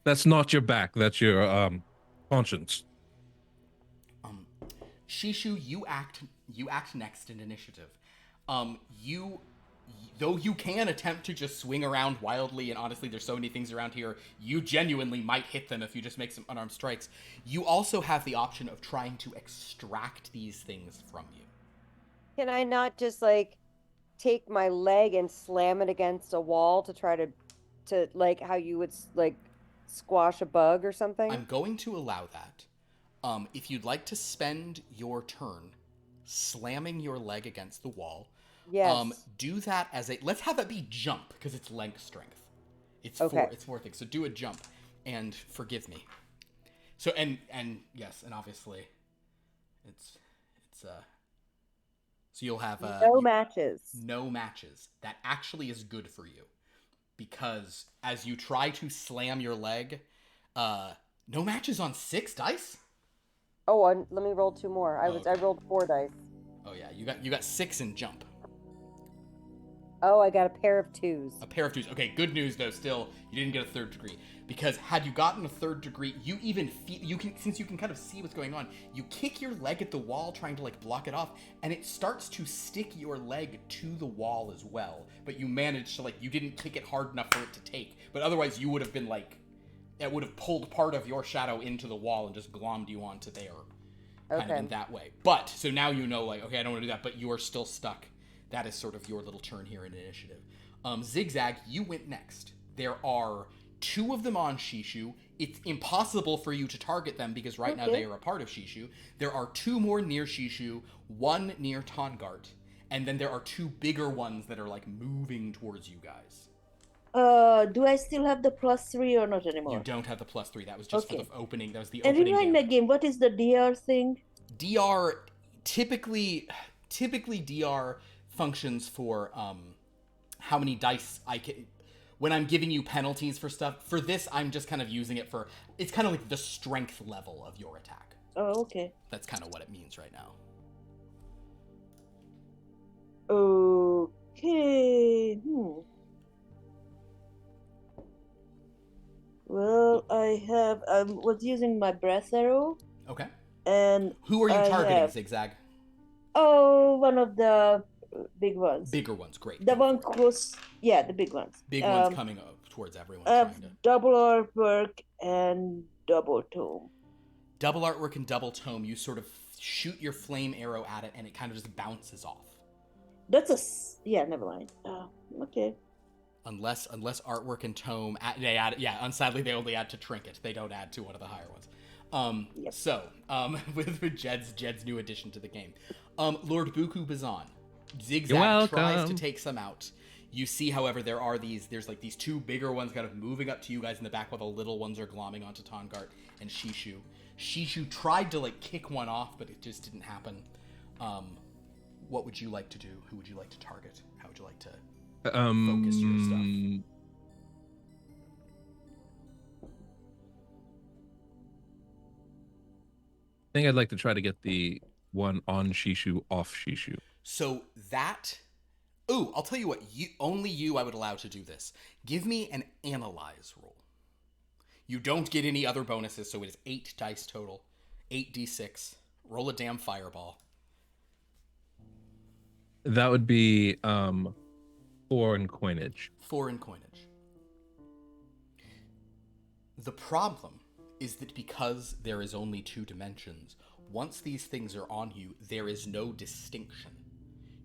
That's not your back. That's your conscience. Shishu, you act next in initiative. Though you can attempt to just swing around wildly, and honestly, there's so many things around here, you genuinely might hit them if you just make some unarmed strikes. You also have the option of trying to extract these things from you. Can I not just like take my leg and slam it against a wall to try to like how you would like squash a bug or something? I'm going to allow that. If you'd like to spend your turn slamming your leg against the wall, yes. Do that as let's have it be jump because it's length strength. It's okay. It's 4 things. So do a jump and forgive me. So and yes, and obviously it's so you'll have no matches. No matches. That actually is good for you because as you try to slam your leg, no matches on 6 dice. Oh, let me roll 2 more. I rolled 4 dice. Oh yeah, you got 6 in jump. Oh, I got a pair of 2s. A pair of 2s. Okay, good news though. Still, you didn't get a 3rd degree because had you gotten a 3rd degree, you even since you can kind of see what's going on. You kick your leg at the wall, trying to like block it off, and it starts to stick your leg to the wall as well. But you managed to you didn't kick it hard enough for it to take. But otherwise, you would have been it would have pulled part of your shadow into the wall and just glommed you onto there, kind of in that way. But so now okay, I don't want to do that, but you are still stuck. That is sort of your little turn here in initiative. XigXag, you went next. There are 2 of them on Shishu. It's impossible for you to target them because right now they are a part of Shishu. There are 2 more near Shishu, 1 near Tongart, and then there are 2 bigger ones that are moving towards you guys. Do I still have the +3 or not anymore? You don't have the +3. That was just for the opening. That was the and opening. And remind me again, what is the DR thing? DR typically DR functions for how many dice I can. When I'm giving you penalties for stuff, for this I'm just kind of using it for. It's kind of like the strength level of your attack. Oh, okay. That's kind of what it means right now. Okay. Well, I was using my breath arrow. Okay. And who are you targeting, XigXag? Oh, one of the big ones. Bigger ones, great. The one close, the big ones. Big ones coming up towards everyone. Double artwork and double tome. Double artwork and double tome. You sort of shoot your flame arrow at it, and it kind of just bounces off. That's never mind. Okay. Unless artwork and tome they add, sadly they only add to trinket. They don't add to one of the higher ones. Yep. So, with Jed's new addition to the game, Lord Buku Bazan, XigXag tries to take some out. You see, however, there's like these two bigger ones kind of moving up to you guys in the back while the little ones are glomming onto Tongart and Shishu. Shishu tried to like kick one off, but it just didn't happen. What would you like to do? Who would you like to target? How would you like to focus your stuff? I think I'd like to try to get the one on Shishu off Shishu. So that... Ooh, I'll tell you what. Only you I would allow to do this. Give me an analyze roll. You don't get any other bonuses, so it is 8 dice total. 8d6. Roll a damn fireball. That would be 4 in coinage. 4 in coinage. The problem is that because there is only 2 dimensions, once these things are on you, there is no distinction.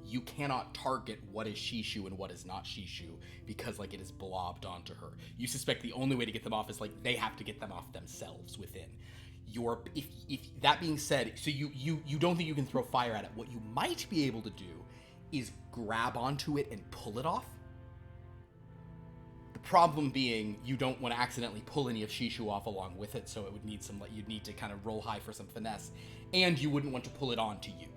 You cannot target what is Shishu and what is not Shishu because like it is blobbed onto her. You suspect the only way to get them off is like they have to get them off themselves within. If that being said, so you don't think you can throw fire at it. What you might be able to do is grab onto it and pull it off. The problem being you don't want to accidentally pull any of Shishu off along with it, so it would need you'd need to kind of roll high for some finesse, and you wouldn't want to pull it onto you.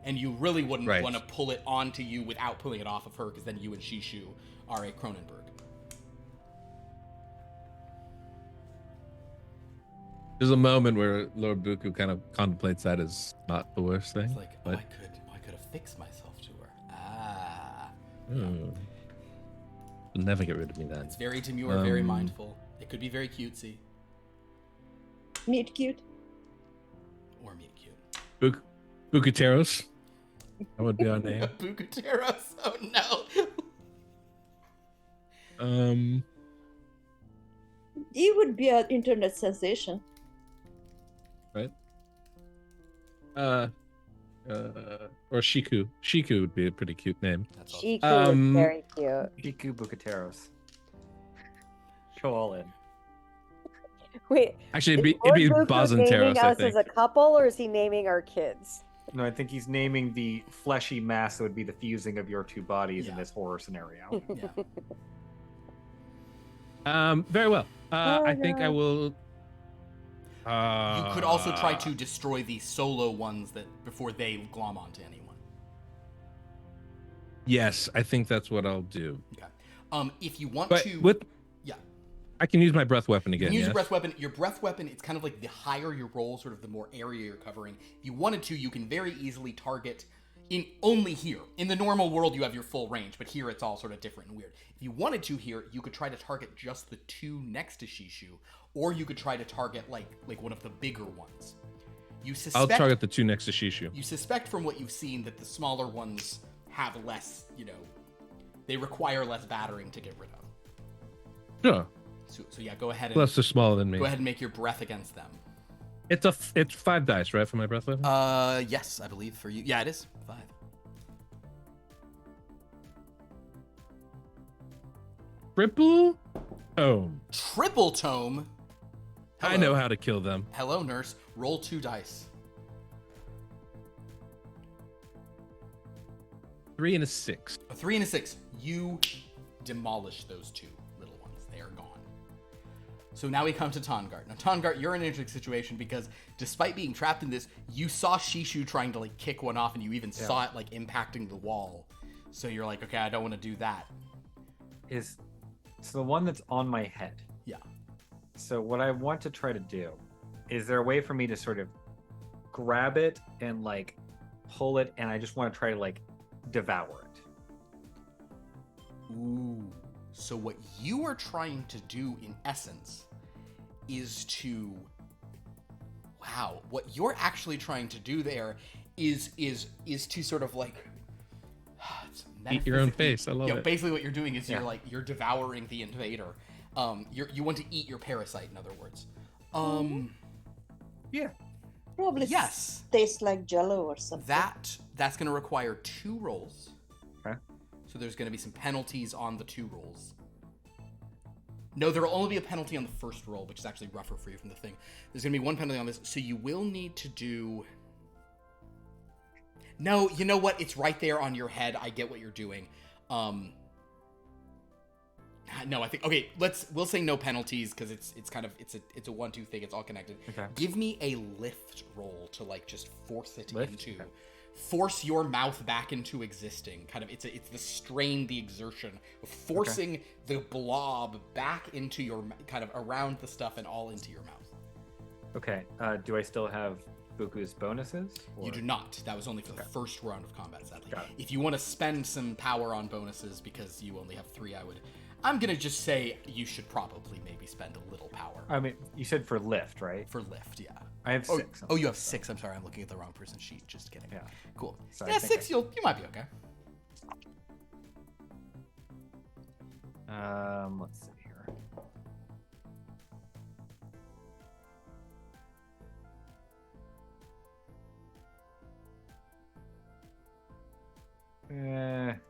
And you really wouldn't want to pull it onto you without pulling it off of her, because then you and Shishu are a Cronenberg. There's a moment where Lord Buku kind of contemplates that as not the worst thing. It's like, I could have fixed myself to her. You'll never get rid of me then. It's very demure, very mindful. It could be very cutesy. Meet cute. Or meet cute. Bukuteros. That would be our name. Bukuteros. Oh no. He would be an internet sensation. Right. Or Shiku. Shiku would be a pretty cute name. That's Shiku is very cute. Piku Bukateros. Show all in. Wait, Actually, it'd be Bazanteros, naming I us think. as a couple, or is he naming our kids? No, I think he's naming the fleshy mass that would be the fusing of your two bodies in this horror scenario. Yeah. Very well. I think I will. You could also try to destroy the solo ones before they glom onto anyone. Yes, I think that's what I'll do. Okay. If you want But to, I can use my breath weapon again. use yes? your breath weapon. Your breath weapon, it's kind of like the higher your roll, sort of the more area you're covering. If you wanted to, you can very easily target only here. In the normal world, you have your full range, but here it's all sort of different and weird. If you wanted to here, you could try to target just the 2 next to Shishu, or you could try to target like one of the bigger ones. I'll target the 2 next to Shishu. You suspect from what you've seen that the smaller ones have less, they require less battering to get rid of. Sure. So yeah, go ahead and Plus, they're smaller than me. go ahead and make your breath against them. It's 5 dice, right, for my breath weapon? Yes, I believe for you. Yeah, it is 5. Triple tome. Triple tome. I know how to kill them. Hello, nurse. Roll 2 dice. 3 and a 6. A 3 and a 6. You demolish those 2 little ones. They are gone. So now we come to Tongart. Now, Tongart, you're in an interesting situation because despite being trapped in this, you saw Shishu trying to like kick one off, and you even saw it like impacting the wall. So you're like, okay, I don't want to do that. It's the one that's on my head. Yeah. So what I want to try to do, is there a way for me to sort of grab it and like pull it, and I just want to try to like devour it? Ooh. So what you are trying to do in essence is to... Wow. What you're actually trying to do there is to sort of like... Eat your own face. I love it. Basically what you're doing is you're devouring the invader. You want to eat your parasite, in other words. Yeah. Probably Yes. tastes like Jello or something. That's going to require 2 rolls. Okay. So there's going to be some penalties on the 2 rolls. No, there will only be a penalty on the first roll, which is actually rougher for you from the thing. There's going to be one penalty on this, so you will need to do... No, you know what? It's right there on your head. I get what you're doing. No, I think... Okay, we'll say no penalties, because it's kind of... It's a 1-2 thing. It's all connected. Okay. Give me a lift roll to, like, just force it into... Okay. Force your mouth back into existing. Kind of, it's the strain, the exertion of forcing the blob back into your, kind of around the stuff and all into your mouth. Okay. Do I still have Buku's bonuses? Or? You do not. That was only for the first round of combat, sadly. Got it. If you want to spend some power on bonuses because you only have 3, I'm gonna just say you should probably maybe spend a little power. I mean, you said for lift, right? For lift, yeah. I have 6. Oh, you have 6. I'm sorry, I'm looking at the wrong person's sheet. Just kidding. Yeah. Cool. Sorry, yeah, 6. You might be okay. Let's see here.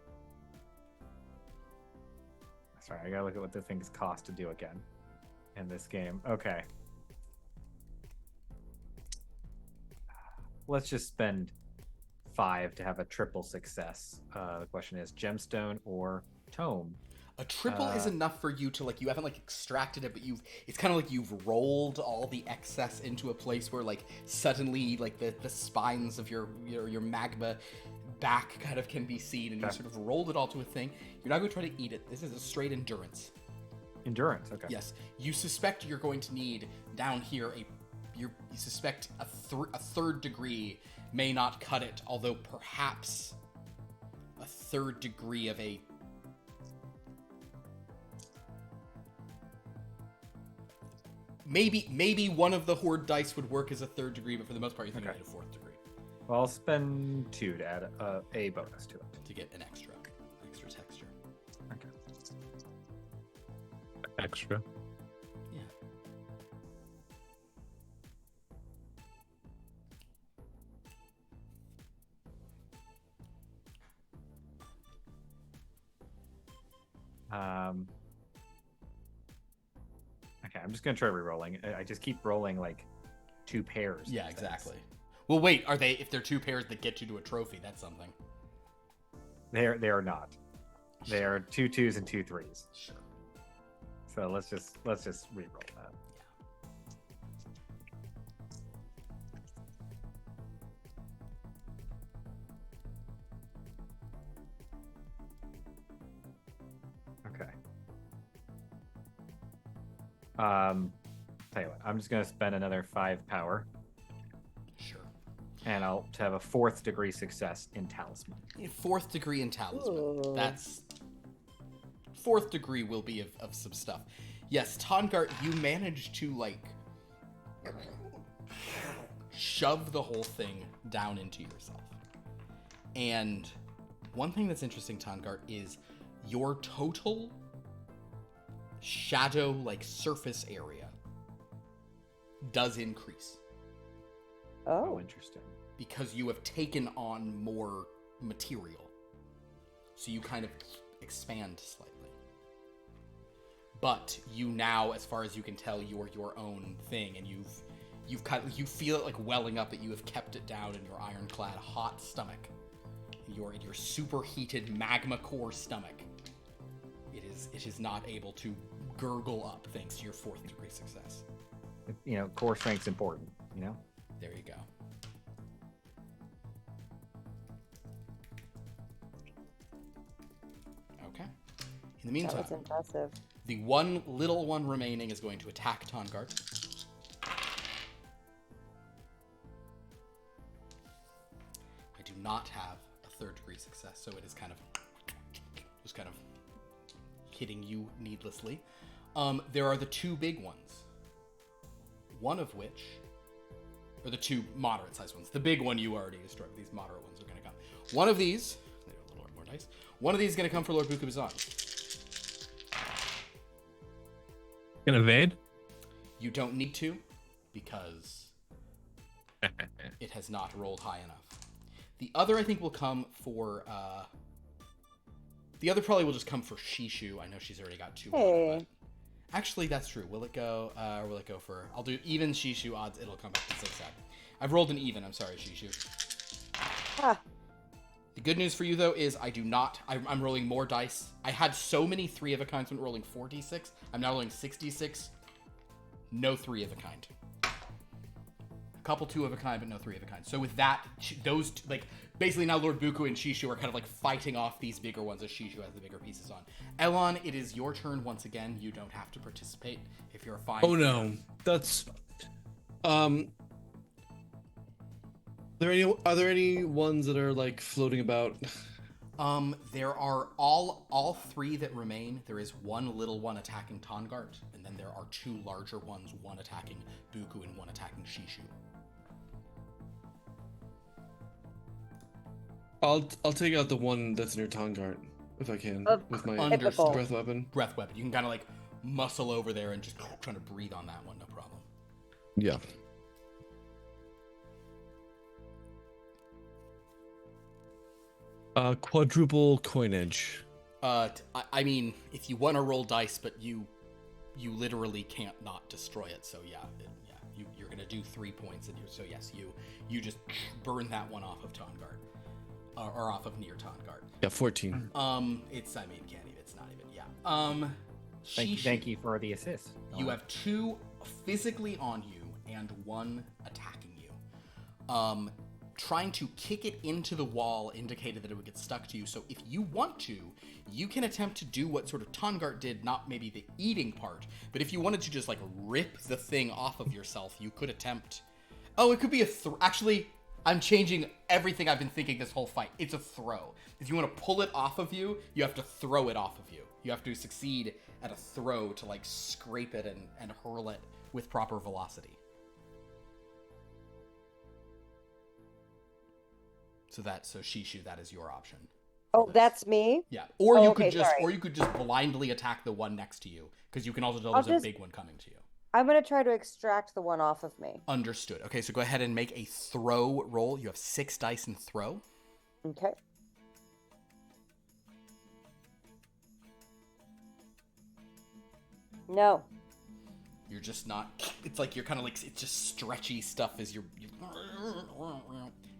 Sorry, I gotta look at what the things cost to do again in this game. Okay. Let's just spend 5 to have a triple success. The question is gemstone or tome. A triple is enough for you to, like, you haven't, like, extracted it, but it's kind of like you've rolled all the excess into a place where, like, suddenly, like, the spines of your magma back kind of can be seen, and you sort of rolled it all to a thing. You're not going to try to eat it. This is a straight endurance. Endurance, okay. Yes. You suspect you're going to need, down here, you suspect a 3rd degree may not cut it, although perhaps a 3rd degree of a... Maybe one of the horde dice would work as a 3rd degree, but for the most part, you think you need a 4th degree. Well, I'll spend 2 to add a bonus to it. To get an extra texture. Okay. Extra. Yeah. Okay, I'm just gonna try re-rolling. I just keep rolling like 2 pairs. Yeah, exactly. Well, wait, if they're 2 pairs that get you to a trophy, that's something. They are not. They are 2 2s and 2 3s. Sure. So let's just re-roll that. Okay. Tell you what, I'm just gonna spend another 5 power. Sure. And I'll have a 4th degree success in talisman. 4th degree in talisman. Ooh. That's 4th degree will be of some stuff. Yes, Tongart, you managed to, like, shove the whole thing down into yourself. And one thing that's interesting, Tongart, is your total shadow, like, surface area does increase. Oh, interesting. Because you have taken on more material. So you kind of expand slightly. But you now, as far as you can tell, you're your own thing, and you feel it like welling up, that you have kept it down in your ironclad hot stomach. In your superheated magma core stomach. It is not able to gurgle up thanks to your 4th degree success. You know, core strength's important, you know? There you go. Okay. In the meantime, That was impressive. the one little one remaining is going to attack Tongart. I do not have a 3rd degree success, so it is kind of hitting you needlessly. There are the 2 big ones. One of which, or the 2 moderate-sized ones. The big one you already destroyed. These moderate ones are going to come. One of these, a little more dice. One of these is going to come for Lord Bukubazan. Can evade? You don't need to, because it has not rolled high enough. The other, I think, will come for... the other probably will just come for Shishu. I know she's already got 2 Hey. more, Actually, that's true. Will it go, or will it go for... I'll do even Shishu odds. It'll come back to XigXag. I've rolled an even. I'm sorry, Shishu. Ah. The good news for you, though, is I do not... I'm rolling more dice. I had so many 3 of a kinds when rolling 4d6. I'm now rolling 6d6. No 3 of a kind. A couple 2 of a kind, but no 3 of a kind. So with that, those... like, basically now Lord Buku and Shishu are kind of like fighting off these bigger ones as Shishu has the bigger pieces on. Elon, it is your turn once again. You don't have to participate if you're fine. Oh no, that's are there any ones that are like floating about? There are all 3 that remain. There is one little one attacking Tongart, and then there are 2 larger ones, one attacking Buku and one attacking Shishu. I'll take out the one that's near Tongart if I can with my Understood. breath weapon. Breath weapon. You can kind of like muscle over there and just trying to breathe on that one, no problem. Yeah. Quadruple coinage. I mean, if you want to roll dice, but you literally can't not destroy it. So yeah, you're gonna do 3 points, and so yes, you just burn that one off of Tongart, or off of near Tongart. Yeah, 14. It's not even. Yeah. Thank you for the assist. You have 2 physically on you and 1 attacking you. Trying to kick it into the wall indicated that it would get stuck to you. So if you want to, you can attempt to do what sort of Tongart did, not maybe the eating part, but if you wanted to just like rip the thing off of yourself, you could attempt. Oh, it could be a actually, I'm changing everything I've been thinking this whole fight. It's a throw. If you want to pull it off of you, you have to throw it off of you. You have to succeed at a throw to like scrape it and hurl it with proper velocity. So Shishu, that is your option. Oh, that's me? Yeah. Or you okay, could just blindly attack the one next to you, because you can also tell there's a big one coming to you. I'm gonna try to extract the one off of me. Understood. Okay, so go ahead and make a throw roll. You have 6 dice in throw. Okay. No. You're just not. It's like you're kind of like, it's just stretchy stuff as you're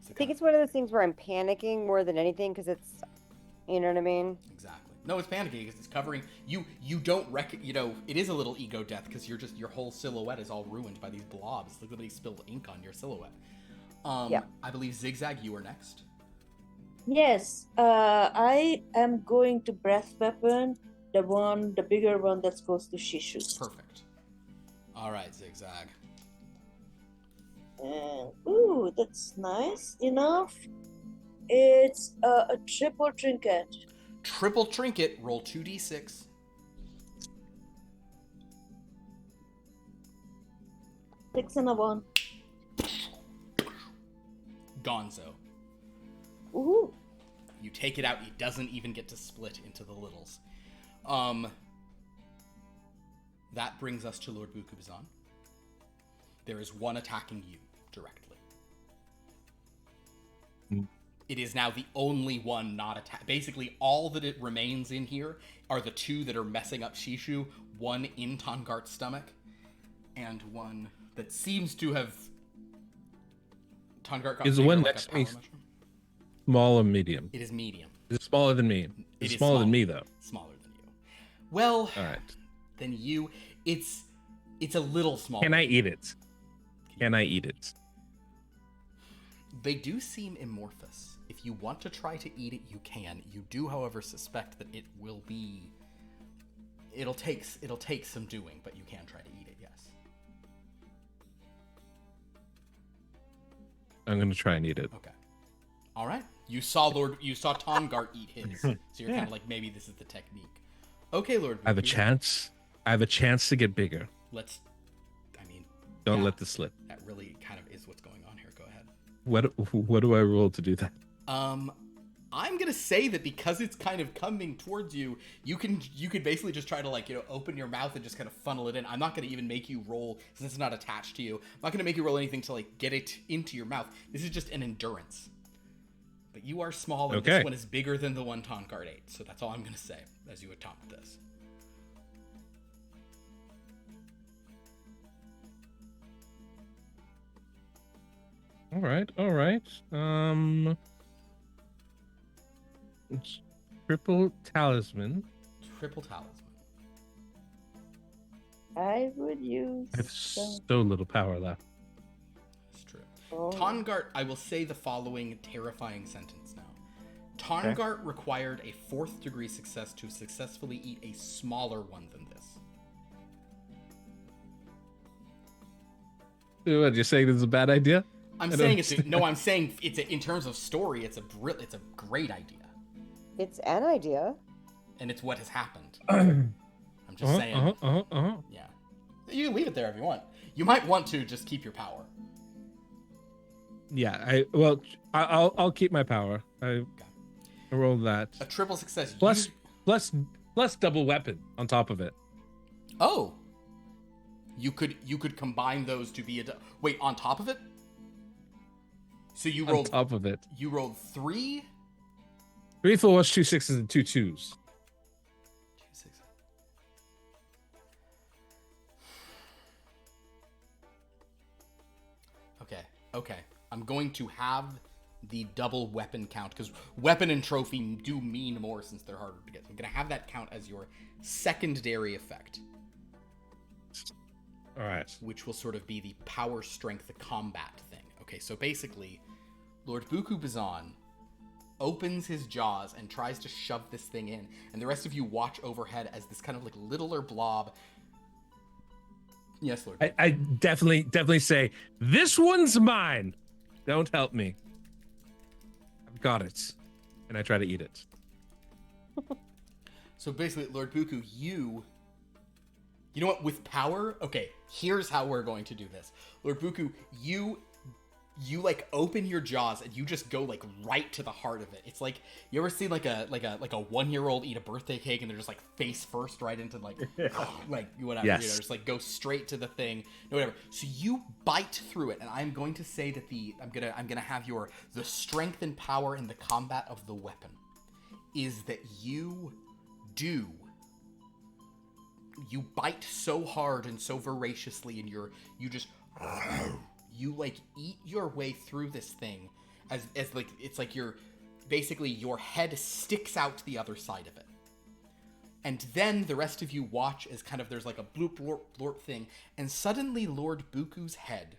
I think it's one of those things where I'm panicking more than anything because it's, you know what I mean? Exactly. No, it's panicking because it's covering you. You don't it is a little ego death because you're just, your whole silhouette is all ruined by these blobs. Like somebody spilled ink on your silhouette. Yeah. I believe XigXag, you are next. Yes, I am going to breath weapon, the bigger one that goes to Shishu. Perfect. All right, XigXag. Ooh, that's nice enough. It's a triple trinket. Triple trinket, roll 2d6. Six and a 1. Gonzo. Ooh. You take it out, it doesn't even get to split into the littles. That brings us to Lord Bukubazan. There is one attacking you directly. It is now the only one not attack. Basically, all that it remains in here are the 2 that are messing up Shishu, one in Tongart's stomach, and one that seems to have... Tongart got is the one next to me small or medium? It is medium. Is it smaller than me? It's smaller than me, though. Smaller than you. Well, all right. Then you... It's a little small. Can I eat it? Can I eat it? They do seem amorphous. If you want to try to eat it, you can. You do, however, suspect that it will be... It'll take some doing, but you can try to eat it, yes. I'm going to try and eat it. Okay. All right. You saw Tongart eat his, so you're kind of like, maybe this is the technique. Okay, Lord. I have a chance. I have a chance to get bigger. Don't let this slip. That really kind of is what's going on here. Go ahead. What do I roll to do that? I'm gonna say that because it's kind of coming towards you, you could basically just try to open your mouth and just kind of funnel it in. I'm not gonna even make you roll since it's not attached to you. I'm not gonna make you roll anything to get it into your mouth. This is just an endurance. But you are small, and this one is bigger than the one Tongart ate. So that's all I'm gonna say as you attempt this. All right. It's triple talisman. Triple talisman. I would use. I have so little power left. That's true. Oh. Tongart, I will say the following terrifying sentence now. Tongart required a 4th degree success to successfully eat a smaller one than this. What, you're saying this is a bad idea? I'm saying in terms of story, it's a great idea. It's an idea. And it's what has happened. I'm just saying. Yeah. You can leave it there if you want. You might want to just keep your power. Yeah, I'll keep my power. I rolled that. A triple success. Plus double weapon on top of it. Oh. You could combine those to be wait, on top of it? So you rolled on top of it. You rolled 3? 3 4s, 2 6s, and 2 2s. 2 6. Okay. I'm going to have the double weapon count because weapon and trophy do mean more since they're harder to get. So I'm going to have that count as your secondary effect. All right. Which will sort of be the power strength, the combat thing. Okay, so basically, Lord Buku Bazan opens his jaws and tries to shove this thing in, and the rest of you watch overhead as this kind of like littler blob. Yes, Lord. I definitely say, this one's mine. Don't help me. I've got it. And I try to eat it. So basically, Lord Buku, you know what? With power, okay, here's how we're going to do this. Lord Buku, you like open your jaws and you just go like right to the heart of it. It's like, you ever seen like a 1-year-old eat a birthday cake and they're just like face first right into like like whatever, yes. You know, just like go straight to the thing, whatever. So you bite through it, and I'm going to say that I'm gonna have the strength and power in the combat of the weapon is that you bite so hard and so voraciously, and you like eat your way through this thing as like it's like basically your head sticks out to the other side of it. And then the rest of you watch as kind of there's like a bloop blorp blorp thing, and suddenly Lord Buku's head,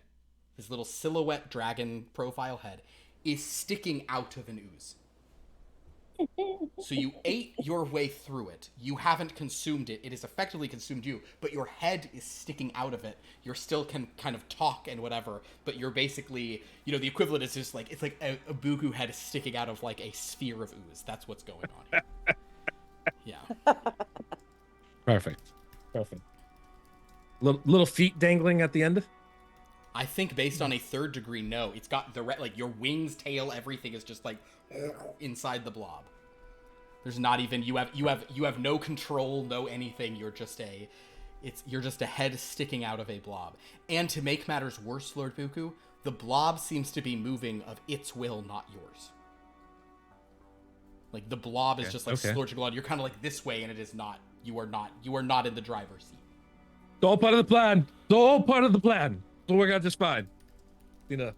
his little silhouette dragon profile head, is sticking out of an ooze. So you ate your way through it. You haven't consumed it. It has effectively consumed you, but your head is sticking out of it. You're still can kind of talk and whatever, but you're basically, you know, the equivalent is just like, it's like a Buku head sticking out of like a sphere of ooze. That's what's going on here. Yeah. Perfect. Little feet dangling at the end? I think based on a 3rd degree, no. It's got like your wings, tail, everything is just like inside the blob. There's not even you have no control, no anything. You're just a head sticking out of a blob. And to make matters worse, Lord Buku, the blob seems to be moving of its will, not yours. Like the blob is just like splurging along. You're kind of like this way, and it is not. You are not in the driver's seat. It's all part of the plan. It'll work out just fine. Need to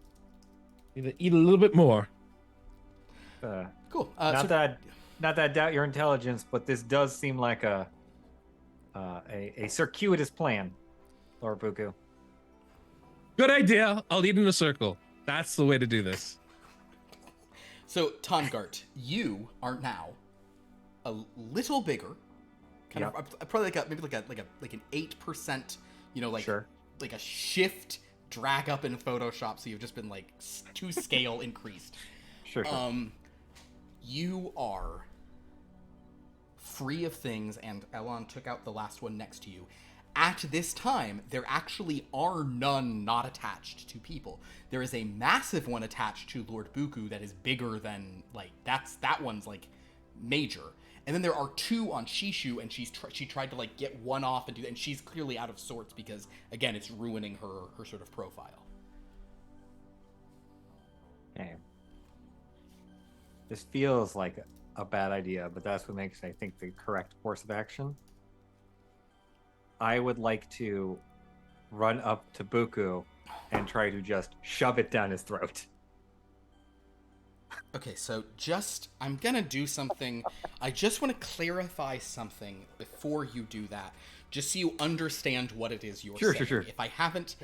eat a little bit more. Cool. Not that I doubt your intelligence, but this does seem like a circuitous plan, Lord Buku. Good idea. I'll eat in a circle. That's the way to do this. So, Tongart, you are now a little bigger, kind of probably like an 8%, you know, like sure. Like a shift drag up in Photoshop, so you've just been like 2 scale increased. Sure. You are free of things, and Elon took out the last one next to you. At this time, there actually are none not attached to people. There is a massive one attached to Lord Buku that is bigger than, like, that one's, like, major. And then there are 2 on Shishu, and she tried to, like, get one off and she's clearly out of sorts because, again, it's ruining her sort of profile. Okay. This feels like a bad idea, but that's what makes, I think, the correct course of action. I would like to run up to Buku and try to just shove it down his throat. Okay, so I'm gonna do something. I just want to clarify something before you do that, just so you understand what it is you're saying. Sure. If I haven't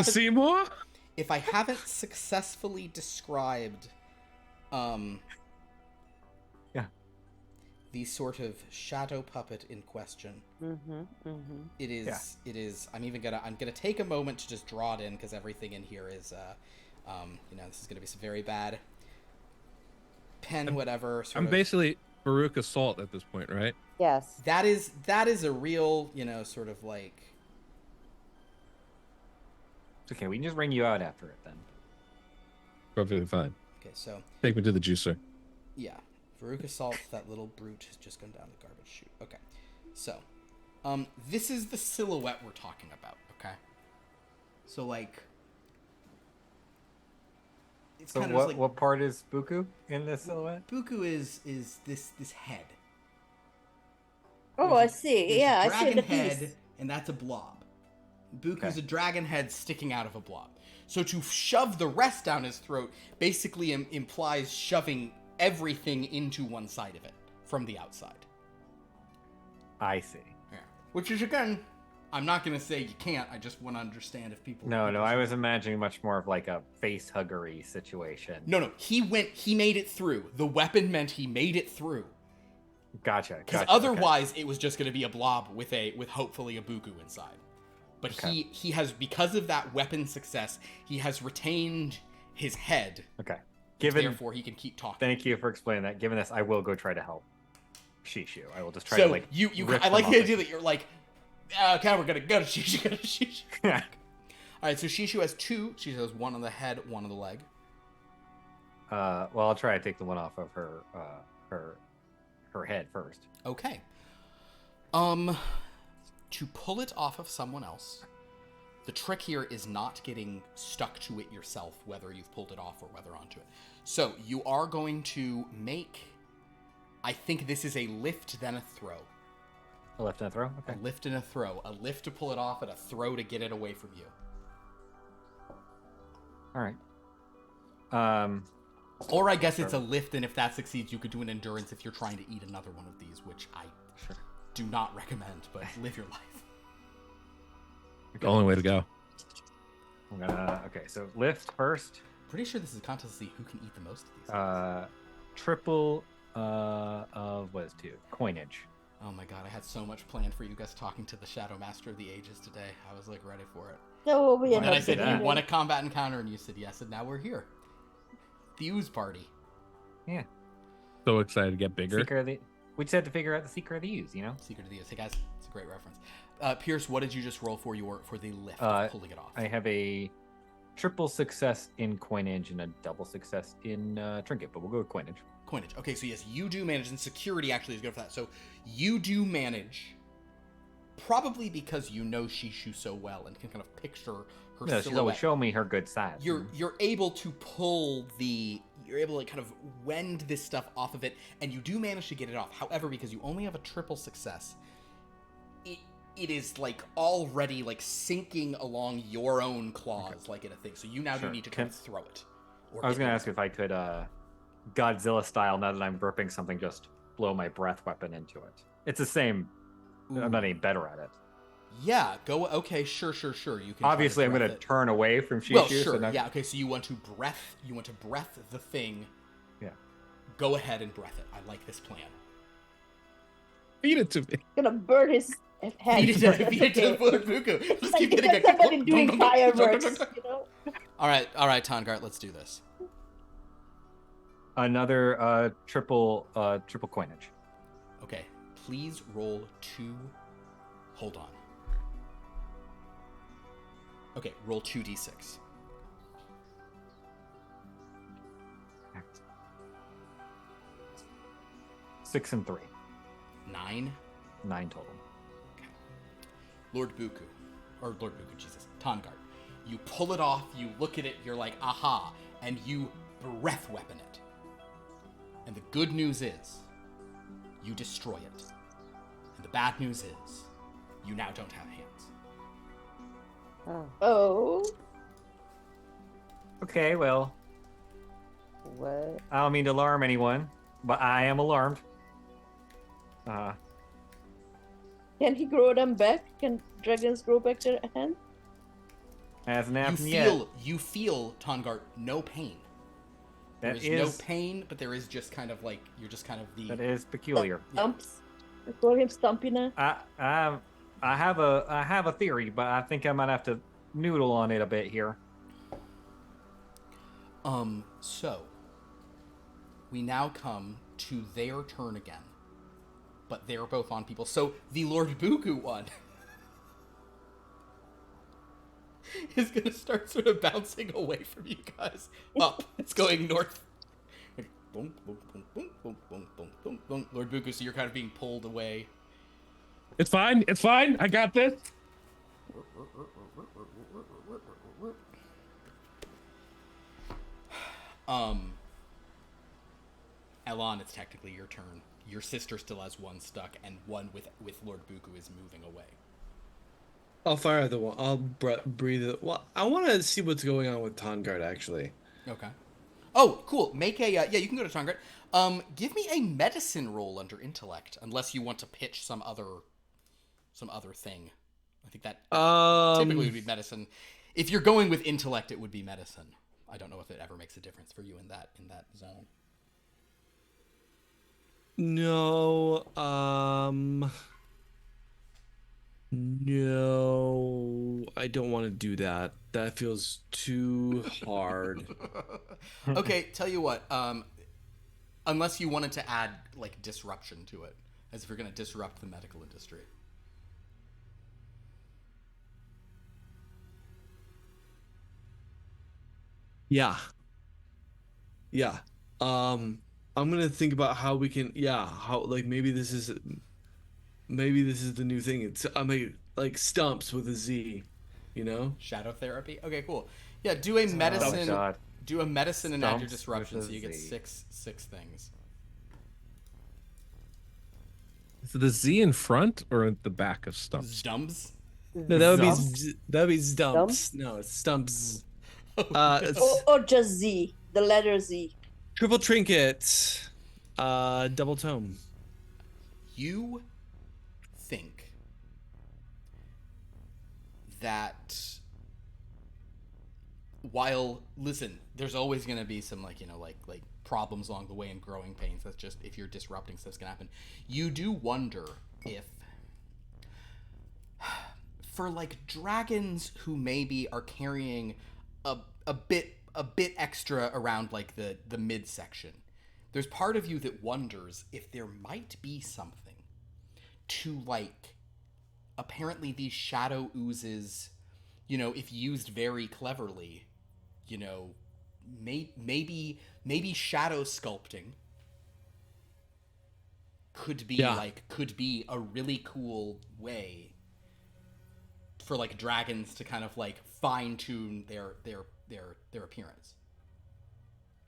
Seymour? if I haven't successfully described, the sort of shadow puppet in question, it is. I'm gonna take a moment to just draw it in because everything in here is, this is gonna be some very bad pen, whatever. I'm basically Baruch Assault at this point, right? Yes. That is a real, sort of like. It's okay. We can just bring you out after it then. Perfectly fine. Okay, so Take me to the juicer. yeah, Baruch Assault, that little brute has just gone down the garbage chute. Okay, so this is the silhouette we're talking about. Okay, so like. It's So kind of like, what part is Buku in this silhouette? Buku is this head. Oh, I see. There's Yeah, a I see dragon the head, piece. and that's a blob. Buku's Okay. a dragon head sticking out of a blob. So to shove the rest down his throat basically implies shoving everything into one side of it from the outside. I see. Yeah. Which is, again, I'm not going to say you can't. I just want to understand if people... No, I was imagining much more of like a face huggery situation. No. He made it through. The weapon meant he made it through. Gotcha. Because otherwise, it was just going to be a blob with hopefully a Buku inside. But he has, because of that weapon success, he has retained his head. Okay. Therefore, he can keep talking. Thank you for explaining that. Given this, I will go try to help Shishu. I will just try so to like. I like the idea that you're like, okay, we're gonna go to Shishu. All right, so Shishu has two. She has one on the head, one on the leg. Well, I'll try to take the one off of her head first. Okay. To pull it off of someone else, the trick here is not getting stuck to it yourself, whether you've pulled it off or whether onto it. So you are going to make, I think this is a lift, then a throw. A lift and a throw? Okay. A lift and a throw. A lift to pull it off and a throw to get it away from you. All right. Or I guess it's a lift, and if that succeeds, you could do an endurance if you're trying to eat another one of these, which I do not recommend, but live your life. The only way to go. I'm gonna. Okay, so lift first. Pretty sure this is a contest to see who can eat the most of these. Triple of what is 2 coinage. Oh my god, I had so much planned for you guys talking to the Shadow Master of the Ages today. I was like ready for it. So we And then I said, that. you want a combat encounter? And you said yes, and now we're here. The Ooze Party. Yeah. So excited to get bigger. We just had to figure out the secret of the use, you know? Secret of the Ooze. Hey guys, it's a great reference. Pierce, what did you just roll for the lift, pulling it off? I have a triple success in coinage and a double success in trinket, but we'll go with coinage. Coinage. Okay, so yes, you do manage, and security actually is good for that. So you do manage, probably because you know Shishu so well and can kind of picture her No, she's silhouette. always show me her good side. You're able to you're able to kind of wend this stuff off of it, and you do manage to get it off. However, because you only have a triple success, it is like already like sinking along your own claws, like in a thing. So you now do need to kind of throw it. I was gonna ask if I could Godzilla style, now that I'm burping something, just blow my breath weapon into it. It's the same. Ooh. I'm not any better at it. Yeah, go. Okay, sure. You can. Obviously, I'm going to turn away from Shishu. Well, sure. So now... Yeah. Okay. So you want to breath. You want to breath the thing. Yeah. Go ahead and breath it. I like this plan. Feed it to me. Gonna burn his head. Feed it to Buku. Just keep getting somebody doing fireworks. You know? All right, Tongart. Let's do this. Another triple coinage. Okay. Please roll 2. Hold on. Okay, roll 2d6. 6 and 3. 9. 9 total. Okay. Lord Buku, Jesus, Tongart. You pull it off, you look at it, you're like, aha, and you breath weapon it. And the good news is, you destroy it. And the bad news is, you now don't have hands. Oh. Okay, well, What? I don't mean to alarm anyone, but I am alarmed. Can he grow them back? Can dragons grow back their hand? Hasn't You happened yet. feel, Tongart, no pain. There That is no is pain, but there is just kind of like you're just kind of the. that is peculiar. Stumps. We call him Stumpina. I have a theory, but I think I might have to noodle on it a bit here. So we now come to their turn again, but they're both on people. So the Lord Buku one is gonna start sort of bouncing away from you guys. Up, it's going north. Boom, boom, boom, boom, boom, boom, boom, boom, boom. Lord Buku, so you're kind of being pulled away. It's fine. It's fine. I got this. Elon, it's technically your turn. Your sister still has one stuck, and one with Lord Buku is moving away. I'll fire the one. I'll breathe it. Well, I want to see what's going on with Tongard, actually. Okay. Oh, cool. Make a yeah. You can go to Tongard. Give me a medicine roll under intellect, unless you want to pitch some other thing. I think that typically would be medicine. If you're going with intellect, it would be medicine. I don't know if it ever makes a difference for you in that zone. No, no, I don't want to do that. That feels too hard. Okay, tell you what. Unless you wanted to add like disruption to it, as if you're going to disrupt the medical industry. Yeah. Yeah. I'm gonna think about how we can. Yeah. How like maybe this is the new thing. It's I mean like stumps with a Z. You know. Shadow therapy. Okay, cool. Yeah, do a medicine. God. Do a medicine and add your Stumps disruption, with a so you get Z. six things. Is the Z in front or at the back of stumps? Stumps. No, that would Stumps? be stumps. No, it's stumps. It's Or just Z, the letter Z. triple trinket. Double tome. You think that while listen, there's always going to be some like problems along the way and growing pains. That's just if you're disrupting stuff's going to happen. You do wonder if for like dragons who maybe are carrying a bit extra around like the midsection, there's part of you that wonders if there might be something to like apparently these shadow oozes, if used very cleverly, maybe shadow sculpting could be could be a really cool way for like dragons to kind of like fine tune their appearance.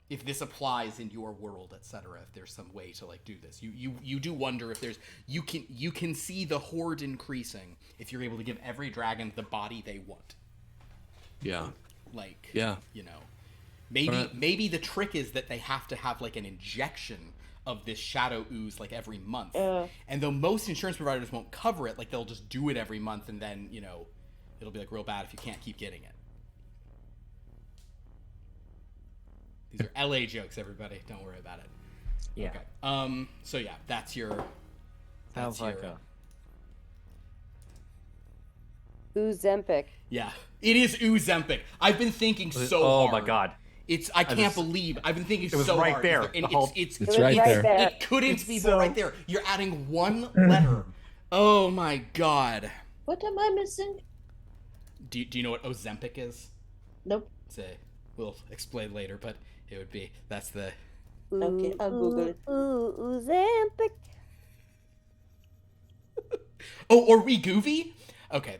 If this applies in your world, etc., if there's some way to like do this, you do wonder if there's you can see the horde increasing if you're able to give every dragon the body they want. Yeah. Like Yeah. Maybe the trick is that they have to have like an injection of this shadow ooze like every month. And though most insurance providers won't cover it, like they'll just do it every month, and then it'll be like real bad if you can't keep getting it. These are LA jokes, everybody. Don't worry about it. Yeah. Okay. So yeah, that's your. Sounds like a. Oozempic. Yeah, it is Oozempic. I've been thinking so Oh hard. my god. I can't believe I've been thinking It was so right hard. there. And The whole- it's It was right there. It couldn't be so- right there. You're adding one letter. Oh my god. What am I missing? Do you know what Ozempic is? Nope. We'll explain later, but it would be that's the. Okay, I'll Google it. Oozempic. Oh, or Goofy? Okay.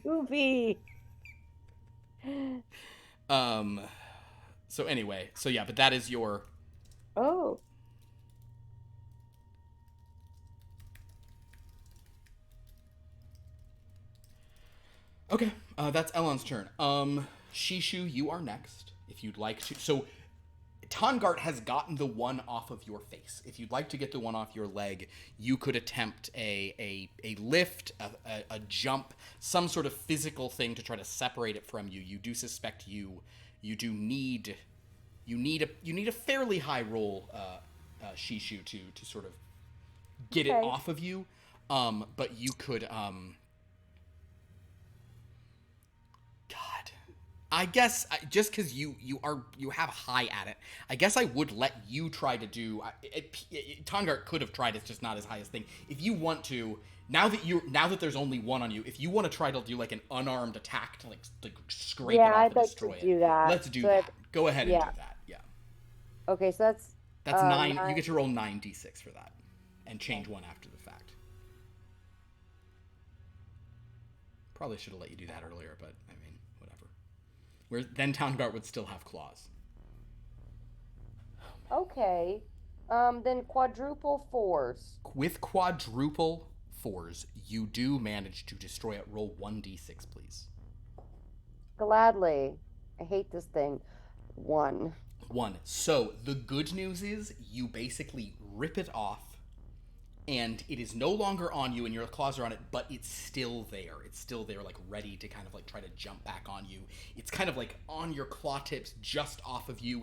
Goofy. So anyway, so yeah, but that is your. Oh. Okay, that's Elon's turn. Shishu, you are next. if you'd like to. So Tongart has gotten the one off of your face. If you'd like to get the one off your leg, you could attempt a lift, a jump, some sort of physical thing to try to separate it from you. You do suspect you need a fairly high roll, Shishu, to sort of get it off of you. But you could I guess just because you have high at it, I guess I would let you try to do. Tongart could have tried. It's just not his highest thing. If you want to, now that there's only one on you, if you want to try to do like an unarmed attack to like scrape it off I'd and like destroy to do that. Let's do that. Go ahead and do that. Yeah. Okay, so that's 9. You get to roll 9d6 for that, and change one after the fact. Probably should have let you do that earlier, but I mean, whatever. Where then Tongart would still have claws. Okay. Then quadruple 4s. With quadruple 4s, you do manage to destroy it. Roll 1d6, please. Gladly. I hate this thing. 1. 1. So the good news is you basically rip it off, and it is no longer on you and your claws are on it, but it's still there. It's still there, like ready to kind of like try to jump back on you. It's kind of like on your claw tips, just off of you.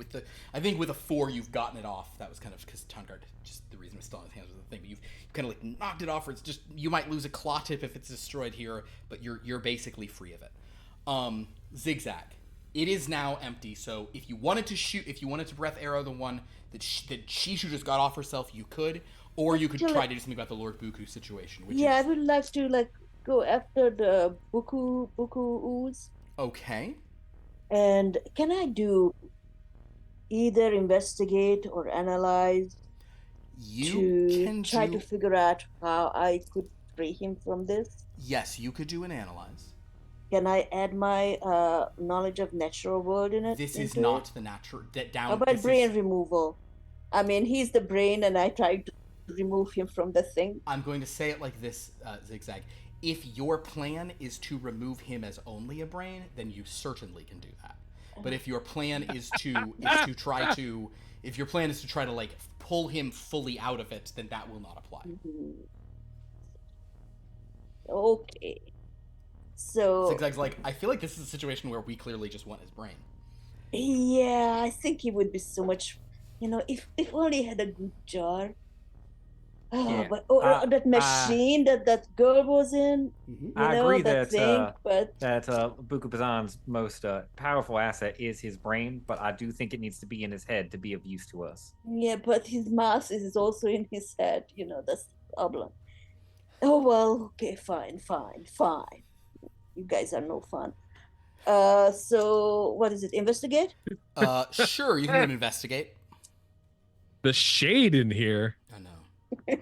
I think with a 4 you've gotten it off. That was kind of because Tongart, just the reason it's still in his hands was the thing. But you've kind of like knocked it off, or it's just, you might lose a claw tip if it's destroyed here, but you're basically free of it. XigXag. It is now empty, so if you wanted to breath arrow the one that Shishu just got off herself, you could. Or you could try to do something about the Lord Buku situation. I would like to go after the Buku ooze. Okay. And can I do either investigate or analyze to try to figure out how I could free him from this? Yes, you could do an analyze. Can I add my knowledge of natural world in it? This is not the natural. How about brain removal? I mean, he's the brain, and I tried to remove him from the thing. I'm going to say it like this, XigXag. If your plan is to remove him as only a brain, then you certainly can do that. But if your plan is to try to like pull him fully out of it, then that will not apply. Mm-hmm. Okay. So XigXag's like, I feel like this is a situation where we clearly just want his brain. Yeah, I think he would be so much, if only he had a good jar. Yeah. But that machine that girl was in, I agree that Buku Bazan's most powerful asset is his brain, but I do think it needs to be in his head to be of use to us. Yeah, but his mass is also in his head. That's the problem. Oh well, okay, fine. You guys are no fun. So what is it? Investigate? Sure, you can investigate. The shade in here. I know. Why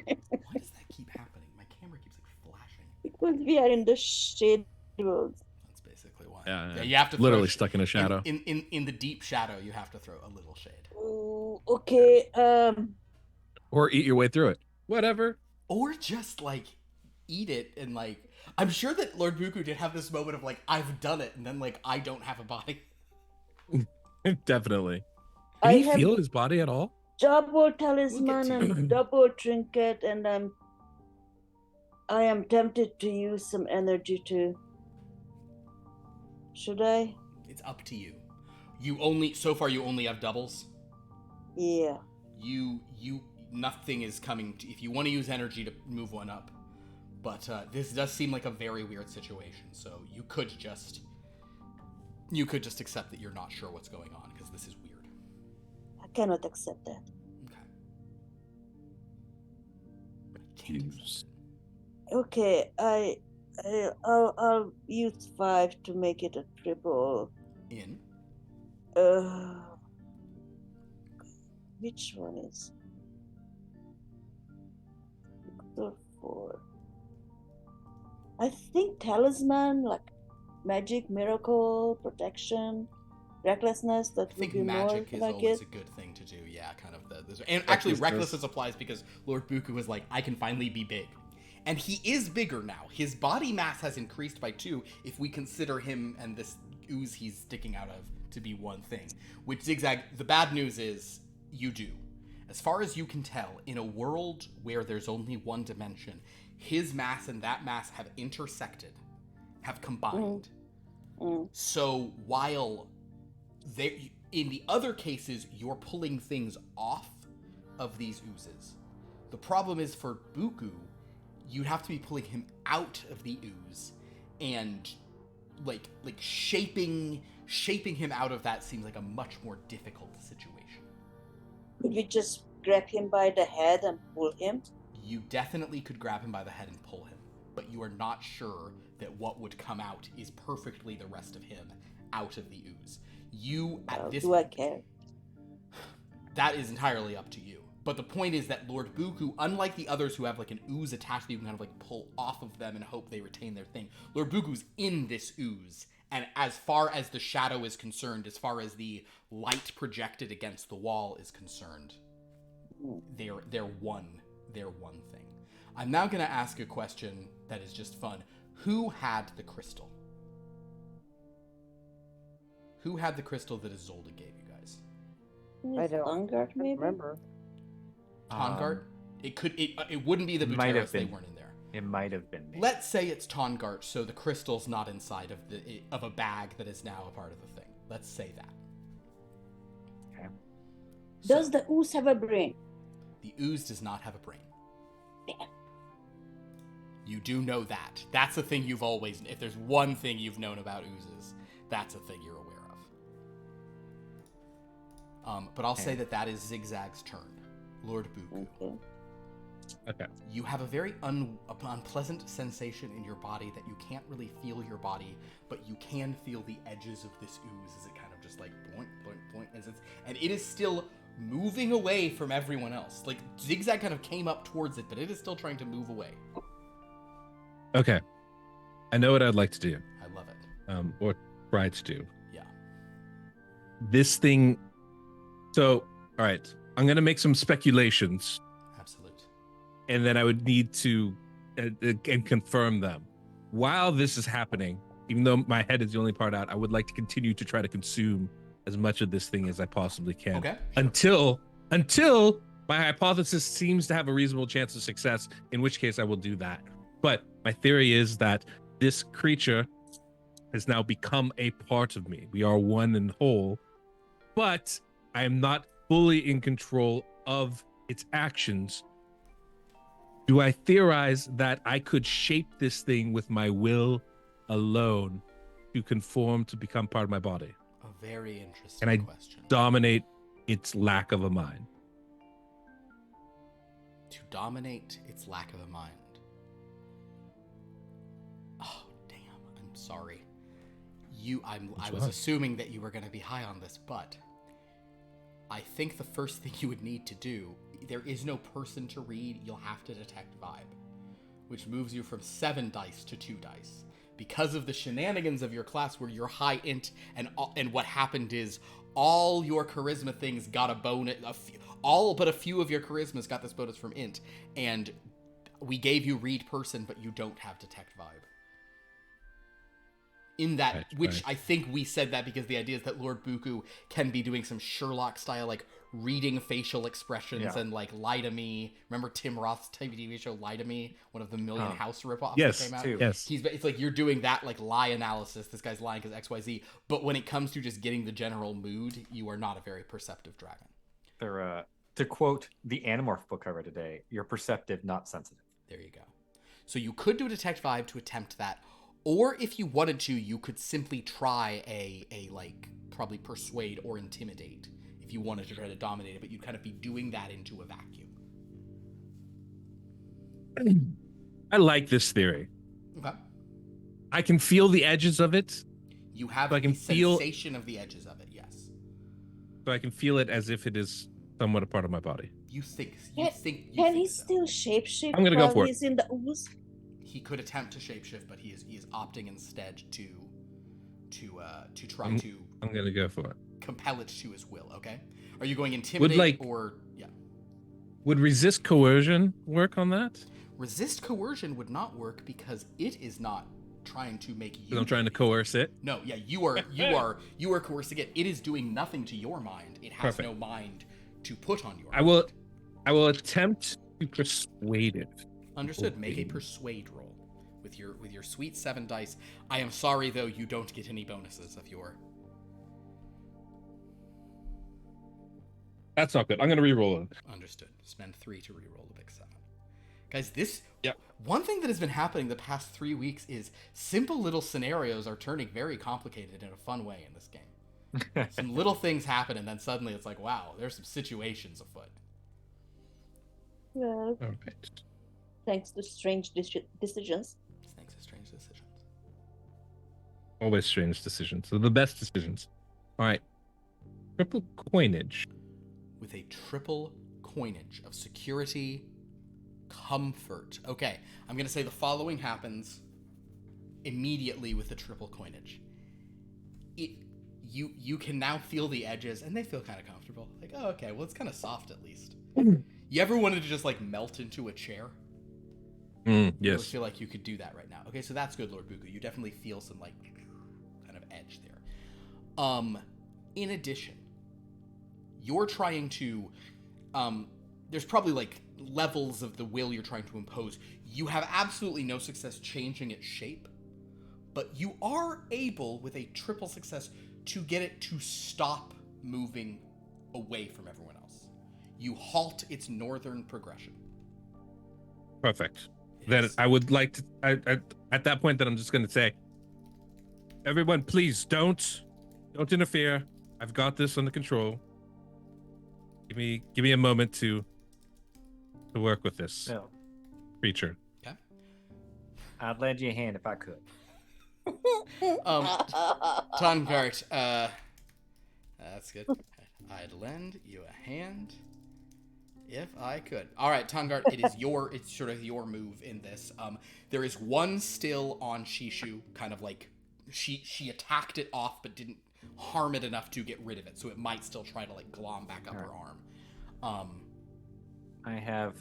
does that keep happening? My camera keeps like flashing. Because we are in the shade world. That's basically why. Yeah, you have to literally stuck in a shadow. In the deep shadow, you have to throw a little shade. Ooh, okay. Or eat your way through it. Whatever. Or just like eat it and like. I'm sure that Lord Buku did have this moment of like, I've done it, and then like I don't have a body. Definitely. Can he feel his body at all? Double talisman and double trinket, and I am tempted to use some energy too. Should I? It's up to you. So far you only have doubles. Yeah. Nothing is coming. If you want to use energy to move one up, but this does seem like a very weird situation. So you could just accept that you're not sure what's going on because this is weird. I cannot accept that. Okay. Okay, I'll use 5 to make it a triple. In. Which one is? 4. I think talisman, like magic, miracle, protection, recklessness. That would be more like it. I think magic is always a good thing to do. Yeah, kind of and actually recklessness applies because Lord Buku was like, I can finally be big. And he is bigger now. His body mass has increased by 2 if we consider him and this ooze he's sticking out of to be one thing. Which XigXag, the bad news is you do. As far as you can tell, in a world where there's only one dimension, his mass and that mass have intersected, have combined. So while in the other cases, you're pulling things off of these oozes. The problem is for Buku, you'd have to be pulling him out of the ooze, and like shaping him out of that seems like a much more difficult situation. Could we just grab him by the head and pull him? You definitely could grab him by the head and pull him, but you are not sure that what would come out is perfectly the rest of him out of the ooze. Do I care? That is entirely up to you. But the point is that Lord Buku, unlike the others who have like an ooze attached that you can kind of like pull off of them and hope they retain their thing, Lord Buku's in this ooze. And as far as the shadow is concerned, as far as the light projected against the wall is concerned, they're one thing. I'm now going to ask a question that is just fun. Who had the crystal? Who had the crystal that Isolde gave you guys? I don't maybe? remember. Tongart? It wouldn't be the Might have Buteros, they been. weren't in there. It might have been me. Let's say it's Tongart, so the crystal's not inside of a bag that is now a part of the thing. Let's say that. Okay. Does the ooze have a brain? The ooze does not have a brain. Damn. You do know that. That's a thing you've always... If there's one thing you've known about oozes, that's a thing you're aware of. But I'll say that is XigXag's turn. Lord Buku. Okay. You have a very unpleasant sensation in your body that you can't really feel your body, but you can feel the edges of this ooze as it kind of just like boink, boink, boink, and it is still moving away from everyone else. Like XigXag kind of came up towards it, but it is still trying to move away. Okay. I know what I'd like to do. I love it. Or try to do. Yeah. This thing. So, all right. I'm going to make some speculations. Absolute. And then I would need to and confirm them. While this is happening, even though my head is the only part out, I would like to continue to try to consume as much of this thing as I possibly can. Okay. Sure. Until my hypothesis seems to have a reasonable chance of success, in which case I will do that. But my theory is that this creature has now become a part of me. We are one and whole, but I am not fully in control of its actions. Do I theorize that I could shape this thing with my will alone to conform to become part of my body? A very interesting And I question. dominate its lack of a mind. To dominate its lack of a mind. Oh, damn. I'm sorry. I was assuming that you were going to be high on this, but I think the first thing you would need to do, there is no person to read, you'll have to detect vibe, which moves you from 7 dice to 2 dice. Because of the shenanigans of your class where you're high int, and what happened is all your charisma things got a bonus, all but a few of your charismas got this bonus from int, and we gave you read person, but you don't have detect vibe. In that, right, which right. I think we said that because the idea is that Lord Buku can be doing some Sherlock style, like reading facial expressions and like lie to me. Remember Tim Roth's TV show Lie to Me, one of the Million House ripoffs Yes, that came out? too. Yes. It's like you're doing that like lie analysis. This guy's lying because XYZ. But when it comes to just getting the general mood, you are not a very perceptive dragon. They're, to quote the Animorph book I read today, you're perceptive, not sensitive. There you go. So you could do a detect vibe to attempt that. Or if you wanted to, you could simply try a like probably persuade or intimidate if you wanted to try to dominate it, but you'd kind of be doing that into a vacuum. I like this theory. Okay. I can feel the edges of it, You have So I can the sensation of the edges of it, yes. so I can feel it as if it is somewhat a part of my body. You think Can he so. still shapeshift I'm gonna go while for it. he's in the ooze? He could attempt to shapeshift, but he is opting instead to try to I'm gonna go for it. compel it to his will, okay? Are you going intimidate or yeah? Would resist coercion work on that? Resist coercion would not work because it is not trying to make you. 'Cause I'm trying to coerce it. No, yeah, you are coercing it. It is doing nothing to your mind. It has Perfect. no mind to put on your. I will attempt to persuade it. Understood. Make a persuade roll with your sweet 7 dice. I am sorry though, you don't get any bonuses if you're. That's not good. I'm gonna re-roll it. Understood. Spend 3 to re-roll the big 7. Guys, this. Yep. One thing that has been happening the past 3 weeks is simple little scenarios are turning very complicated in a fun way in this game. Some little things happen, and then suddenly it's like, wow, there's some situations afoot. Well, All right. thanks to strange decisions. Thanks to strange decisions. Always strange decisions. So the best decisions. All right. Triple coinage. With a triple coinage of security, comfort. Okay, I'm going to say the following happens immediately with the triple coinage. You can now feel the edges, and they feel kind of comfortable. Like, oh, okay, well, it's kind of soft at least. You ever wanted to just, like, melt into a chair? I Yes. feel like you could do that right now. Okay, so that's good, Lord Buku. You definitely feel some, like, kind of edge there. In addition, you're trying to, there's probably, like, levels of the will you're trying to impose. You have absolutely no success changing its shape, but you are able, with a triple success, to get it to stop moving away from everyone else. You halt its northern progression. Perfect. Then I would like to. At that point, then I'm just going to say, everyone, please don't interfere. I've got this under control. Give me a moment to work with this No, creature. Okay. I'd lend you a hand if I could. Tongart, that's good. I'd lend you a hand if I could. All right, Tongart, it's sort of your move in this. There is one still on Shishu, kind of like she attacked it off but didn't harm it enough to get rid of it, so it might still try to like glom back up her arm. I have.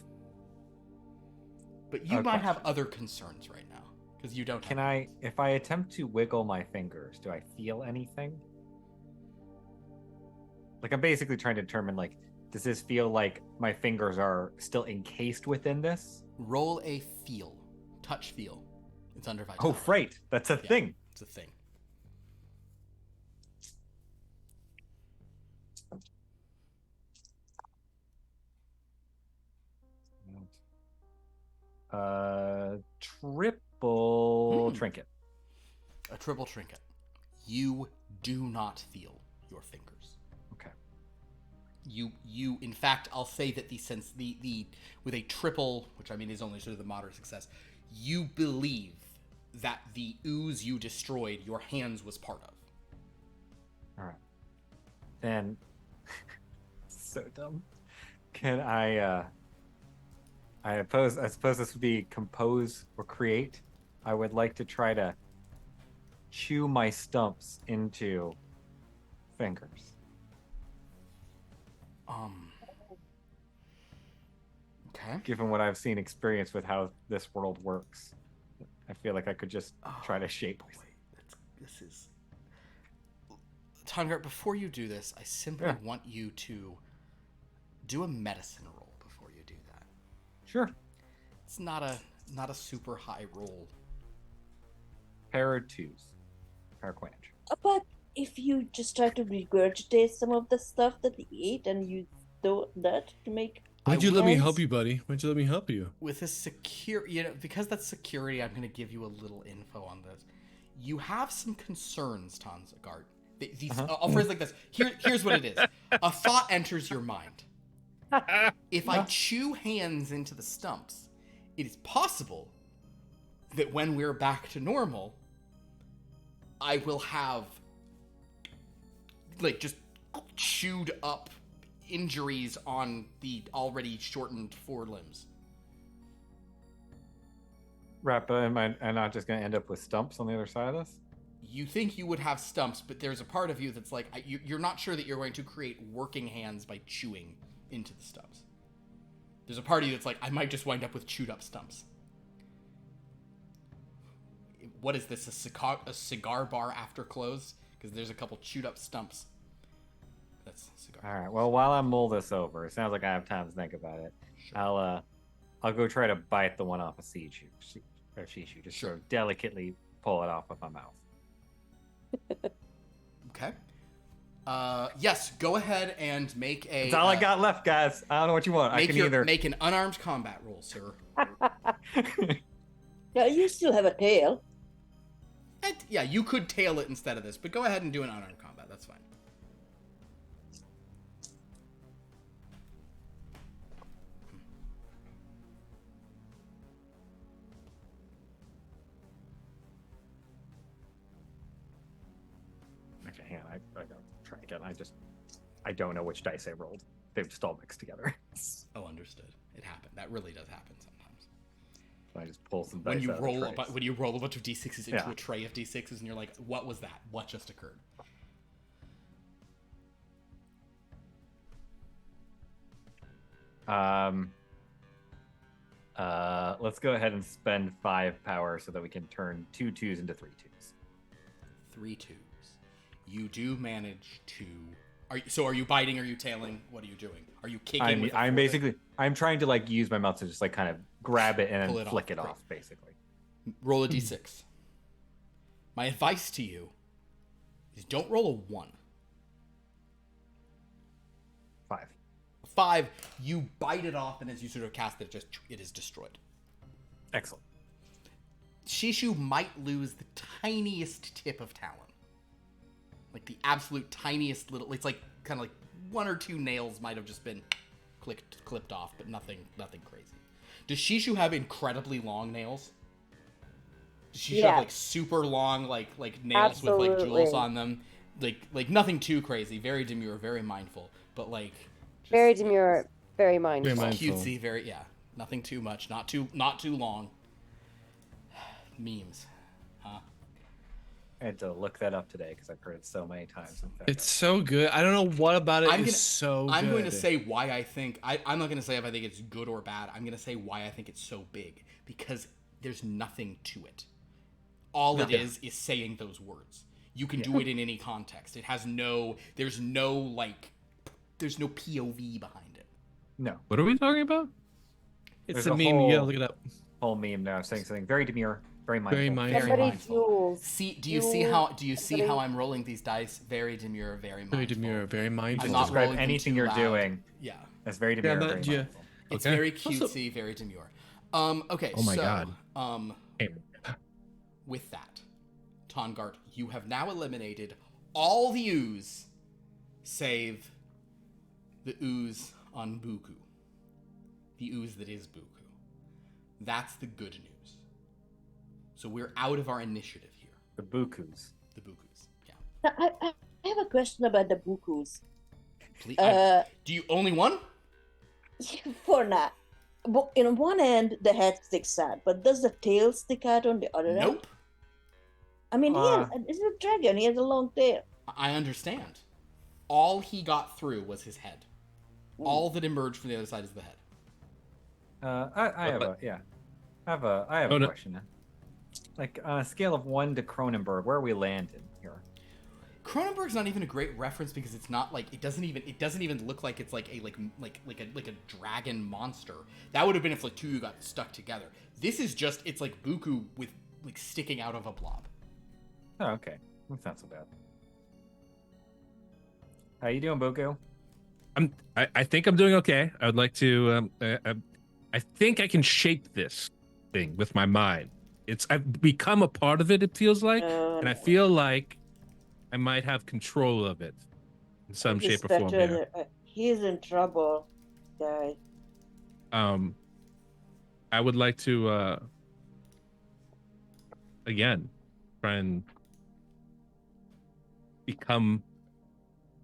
But you might have other concerns right now because you don't. Can I, if I attempt to wiggle my fingers, do I feel anything? Like I'm basically trying to determine, like, does this feel like my fingers are still encased within this? Roll a feel, touch feel. It's under vitality. Oh, right, that's a thing. It's a thing. Triple trinket. A triple trinket. You do not feel your fingers. Okay. You in fact, I'll say that the with a triple, which I mean is only sort of the moderate success, you believe that the ooze you destroyed, your hands was part of. All right. Then, so dumb. Can I suppose this would be compose or create. I would like to try to chew my stumps into fingers. Okay. Given what I've seen experience with how this world works, I feel like I could just try to shape. This is Tongart, before you do this, I simply want you to do a medicine roll before you do that. Sure. It's not a super high roll. Para twos. Para coinage. But if you just try to regurgitate some of the stuff that he ate and you do that to make. Why'd you let me help you, buddy? Why'd you let me help you? With a secure, because that's security, I'm going to give you a little info on this. You have some concerns, Tongart. I'll phrase it like this. Here's what it is. A thought enters your mind. If I chew hands into the stumps, it is possible that when we're back to normal, I will have, like, just chewed up injuries on the already shortened forelimbs. Right, but am I not just going to end up with stumps on the other side of this? You think you would have stumps, but there's a part of you that's like, you're not sure that you're going to create working hands by chewing into the stumps. There's a part of you that's like, I might just wind up with chewed up stumps. what is this? A cigar bar after close? Because there's a couple chewed up stumps. That's a cigar. All right. Well, while I mull this over, it sounds like I have time to think about it. Sure. I'll go try to bite the one off of Shishu. Just sort of delicately pull it off with my mouth. Okay. Yes, go ahead and make a... That's all I got left, guys. I don't know what you want. I can either... Make an unarmed combat roll, sir. Yeah, you still have a tail. And, yeah, you could tail it instead of this, but go ahead and do an unarmed combat. That's fine. Okay, hang on. I gotta try again. I don't know which dice I rolled. They've just all mixed together. Oh, understood. It happened. That really does happen sometimes. So I just pull some dice When you out of roll the trays. when you roll a bunch of d6s into Yeah. a tray of d6s, and you're like, "What was that? What just occurred?" Let's go ahead and spend 5 power so that we can turn 2 2s into 3 2s. 3 2s. You do manage to. Are you biting? Are you tailing? What are you doing? Are you kicking? With I'm trying to like use my mouth to just like kind of grab it and Pull then it flick off. it Great. off, basically. Roll a d6. My advice to you is don't roll a 1. 5. 5. You bite it off, and as you sort of cast it, it is destroyed. Excellent. Shishu might lose the tiniest tip of talon. Like the tiniest little. It's like kind of like 1 or 2 nails might have just been clipped off, but nothing crazy. Does Shishu have incredibly long nails? Does Shishu have like super long like nails with like jewels on them? Like nothing too crazy. Very demure, very mindful, but like just Very demure, very mindful. Very mindful. cutesy. Very nothing too much. Not too long. Memes. I had to look that up today because I've heard it so many times. In fact, It's so good. I don't know what about it is so good. I'm going to say why I think... I'm not going to say if I think it's good or bad. I'm going to say why I think it's so big. Because there's nothing to it. All it is saying those words. You can do it in any context. It has no... There's no POV behind it. no. What are we talking about? It's There's a a meme. You gotta look it up. Whole meme now saying something very demure, very mindful. Very mindful. Very Somebody mindful. jewels. Do you see how I'm rolling these dice? Very demure, very mindful. Very demure, very mindful. I'm not Describe rolling them anything too you're loud. doing. Yeah. That's very demure, very that- yeah. mindful. It's Okay. very cutesy, very demure. Okay, Oh my so, God. Hey. with that, Tongart, you have now eliminated all the ooze save the ooze on Buku. The ooze that is Buku. That's the good news. So we're out of our initiative here. The bukus. The Bukus. Yeah. Now, I have a question about the bukus. Please, Uh, do you only one? For now, in one end the head sticks out, but does the tail stick out on the other end? Nope. I mean, he's a dragon. He has a long tail. I understand. All he got through was his head. All that emerged from the other side is the head. I have a Oh, no. question. Like on a scale of 1 to Cronenberg, where are we landing here? Cronenberg's not even a great reference because it's not like it doesn't even look like it's like a dragon monster. That would have been if like two got stuck together. This is just it's like Buku with like sticking out of a blob. Oh, okay. That's not so bad. How you doing, Buku? I think I'm doing okay. I would like to. I think I can shape this thing with my mind. I've become a part of it. It feels like, and I feel like I might have control of it in some shape or form. Here. He's in trouble, guys. I would like to again try and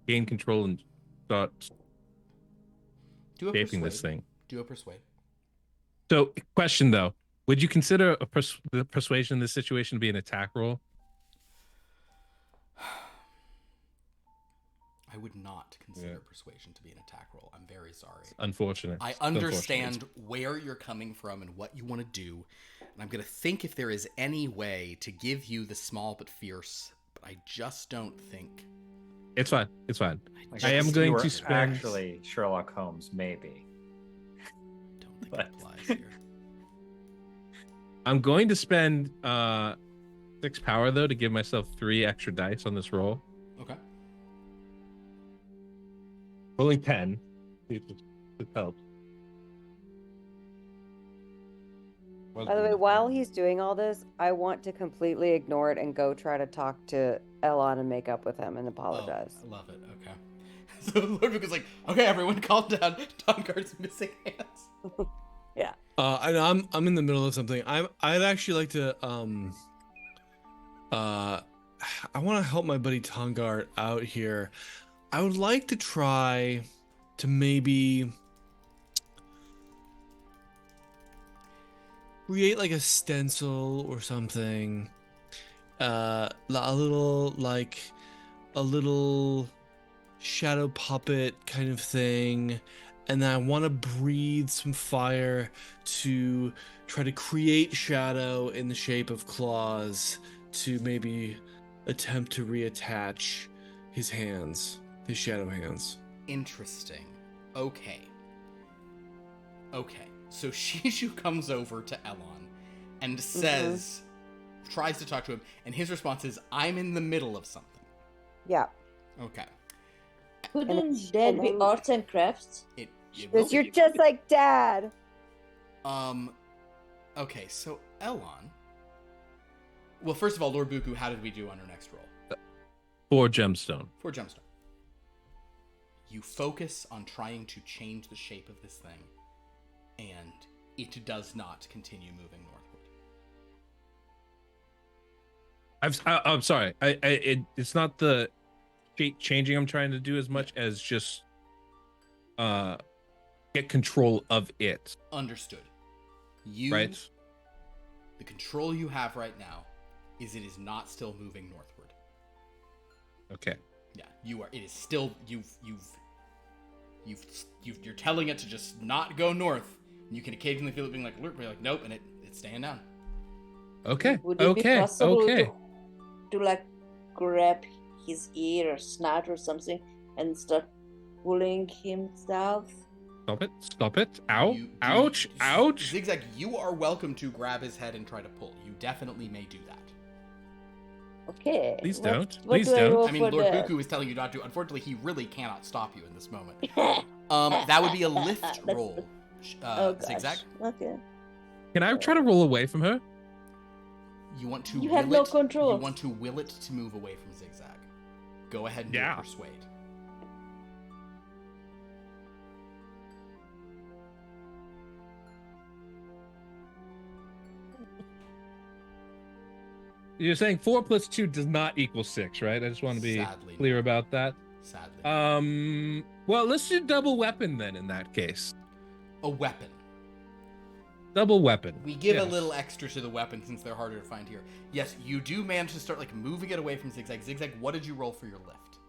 gain control and start Do a shaping persuade. this thing. Do a persuade. So, question though, would you consider the persuasion in this situation to be an attack roll? I would not consider persuasion to be an attack roll. I'm very sorry. Unfortunate. I It's understand where you're coming from and what you want to do. And I'm going to think if there is any way to give you the small but fierce, but I just don't think. It's fine. It's fine. Like, I am you going were to spend. actually Sherlock Holmes, maybe. Don't think But- it applies here. I'm going to spend 6 power though to give myself 3 extra dice on this roll. Okay. Rolling 10. It helps. By the way, while he's doing all this, I want to completely ignore it and go try to talk to Elon and make up with him and apologize. Oh, I love it. Okay. So Lord Book is like, okay, everyone, calm down. Tongard's missing hands. And I'm in the middle of something. I'd actually like to I want to help my buddy Tongard out here. I would like to try to maybe create like a stencil or something. A little shadow puppet kind of thing. And then I want to breathe some fire to try to create shadow in the shape of claws to maybe attempt to reattach his hands, his shadow hands. Interesting. Okay. So Shishu comes over to Elon and says, tries to talk to him, and his response is, I'm in the middle of something. Yeah. Okay. Couldn't that be arts and crafts? It will Because you're be. just like Dad. Okay, so Elon. Well, first of all, Lord Buku, how did we do on our next roll? 4 gemstone. 4 gemstone. You focus on trying to change the shape of this thing, and it does not continue moving northward. I'm sorry. It's not the shape changing I'm trying to do as much as just get control of it. Understood. You, Right? the control you have right now is it is not still moving northward. Okay. Yeah, you are. It is still. You're telling it to just not go north. And you can occasionally feel it being like, alert, but you're like, nope, and it's staying down. Okay. Would it be possible Okay. to like grab his ear or snout or something and start pulling him south? Stop it. Ow. You- Ouch. Ouch. XigXag, you are welcome to grab his head and try to pull. You definitely may do that. Okay. Please what- don't. what Please do I don't. roll I mean, for Lord that? Buku is telling you not to. Unfortunately, he really cannot stop you in this moment. That would be a lift That's- roll. Oh, gosh. XigXag. Okay. Can I try to roll away from her? You want to You will have no it, control. You want to will it to move away from XigXag. Go ahead and do Yeah. persuade. You're saying 4 plus 2 does not equal 6, right? I just want to be Sadly, clear no. about that. Sadly. Well, let's do double weapon then in that case. A weapon. Double weapon. We give Yes. a little extra to the weapon since they're harder to find here. Yes, you do manage to start like moving it away from XigXag. XigXag, what did you roll for your lift?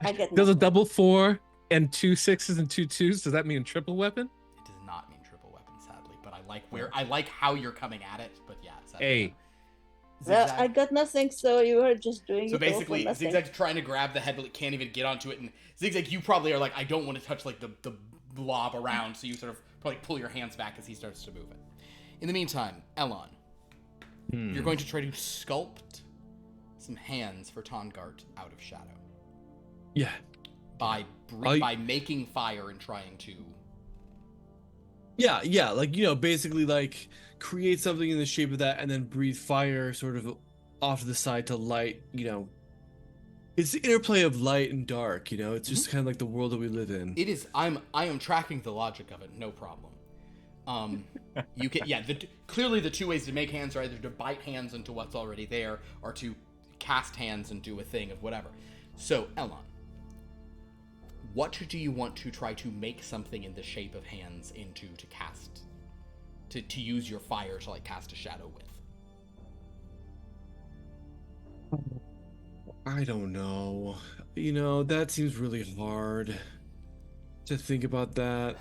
I get Does a nothing. double 4 and 2 6s and 2 2s, does that mean triple weapon? It does not mean triple weapon, sadly, but I like how you're coming at it. But yeah, sadly, Hey. no. Well, XigXag- I got nothing, so you were just doing So it all for basically, nothing. XigXag's trying to grab the head, but can't even get onto it. And XigXag, you probably are like, I don't want to touch like the blob around, so you sort of probably pull your hands back as he starts to move it. In the meantime, Elon, you're going to try to sculpt some hands for Tongard out of shadow Yeah. by by making fire and trying to. Yeah, like, you know, basically like create something in the shape of that and then breathe fire sort of off to the side to light, you know. It's the interplay of light and dark, you know. It's just kind of like the world that we live in. It is. I am tracking the logic of it. No problem. You can. Yeah. Clearly, the two ways to make hands are either to bite hands into what's already there, or to cast hands and do a thing of whatever. So, Elon, what do you want to try to make something in the shape of hands into to cast? To use your fire to like cast a shadow with. I don't know. You know, that seems really hard to think about that.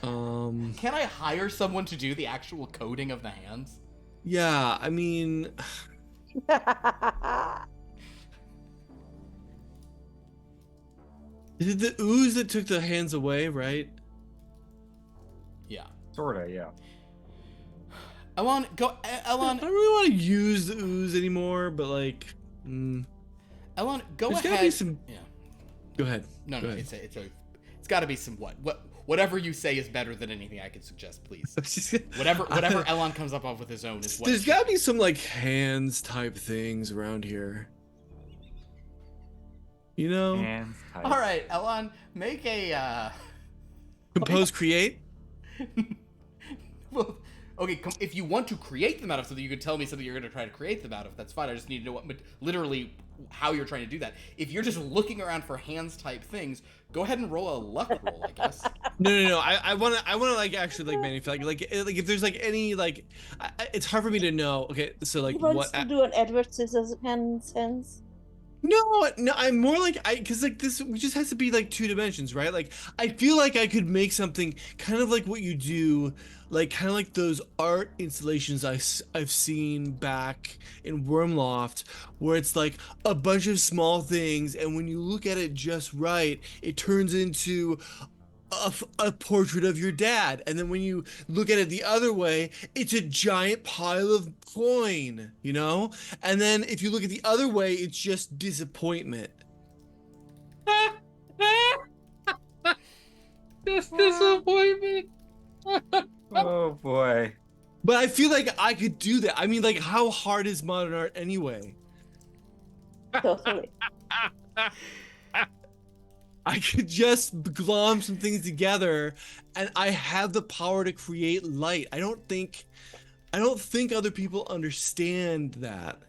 Can I hire someone to do the actual coding of the hands? Yeah, I mean, is it the ooze that took the hands away, right? Yeah. Sorta, yeah. Elon, go. I Elon, don't really want to use the ooze anymore, but like, Elon, go there's ahead. gotta be some. Yeah. Go ahead. No, Go no, ahead. it's got to be some whatever you say is better than anything I could suggest, please. Just- Whatever Elon comes up with his own is what. There's gotta be some like hands type things around here. You know, And All right, Elon, make a. compose, create. Well, okay, if you want to create them out of something, you could tell me something you're going to try to create them out of. That's fine. I just need to know literally how you're trying to do that. If you're just looking around for hands type things, go ahead and roll a luck roll, I guess. No. I wanna like actually like manufacture like if there's like any like it's hard for me to know. Okay, so like He wants what? to do an Edward Scissorhands sense. No, I'm more like because like this just has to be like 2 dimensions, right? Like I feel like I could make something kind of like what you do, like kind of like those art installations I've seen back in Wyrmloth, where it's like a bunch of small things, and when you look at it just right, it turns into a portrait of your dad, and then when you look at it the other way, it's a giant pile of coin, you know? And then if you look at the other way, it's just disappointment. Just disappointment. Oh boy. But I feel like I could do that. I mean, like, how hard is modern art anyway? Totally. I could just glom some things together, and I have the power to create light. I don't think other people understand that.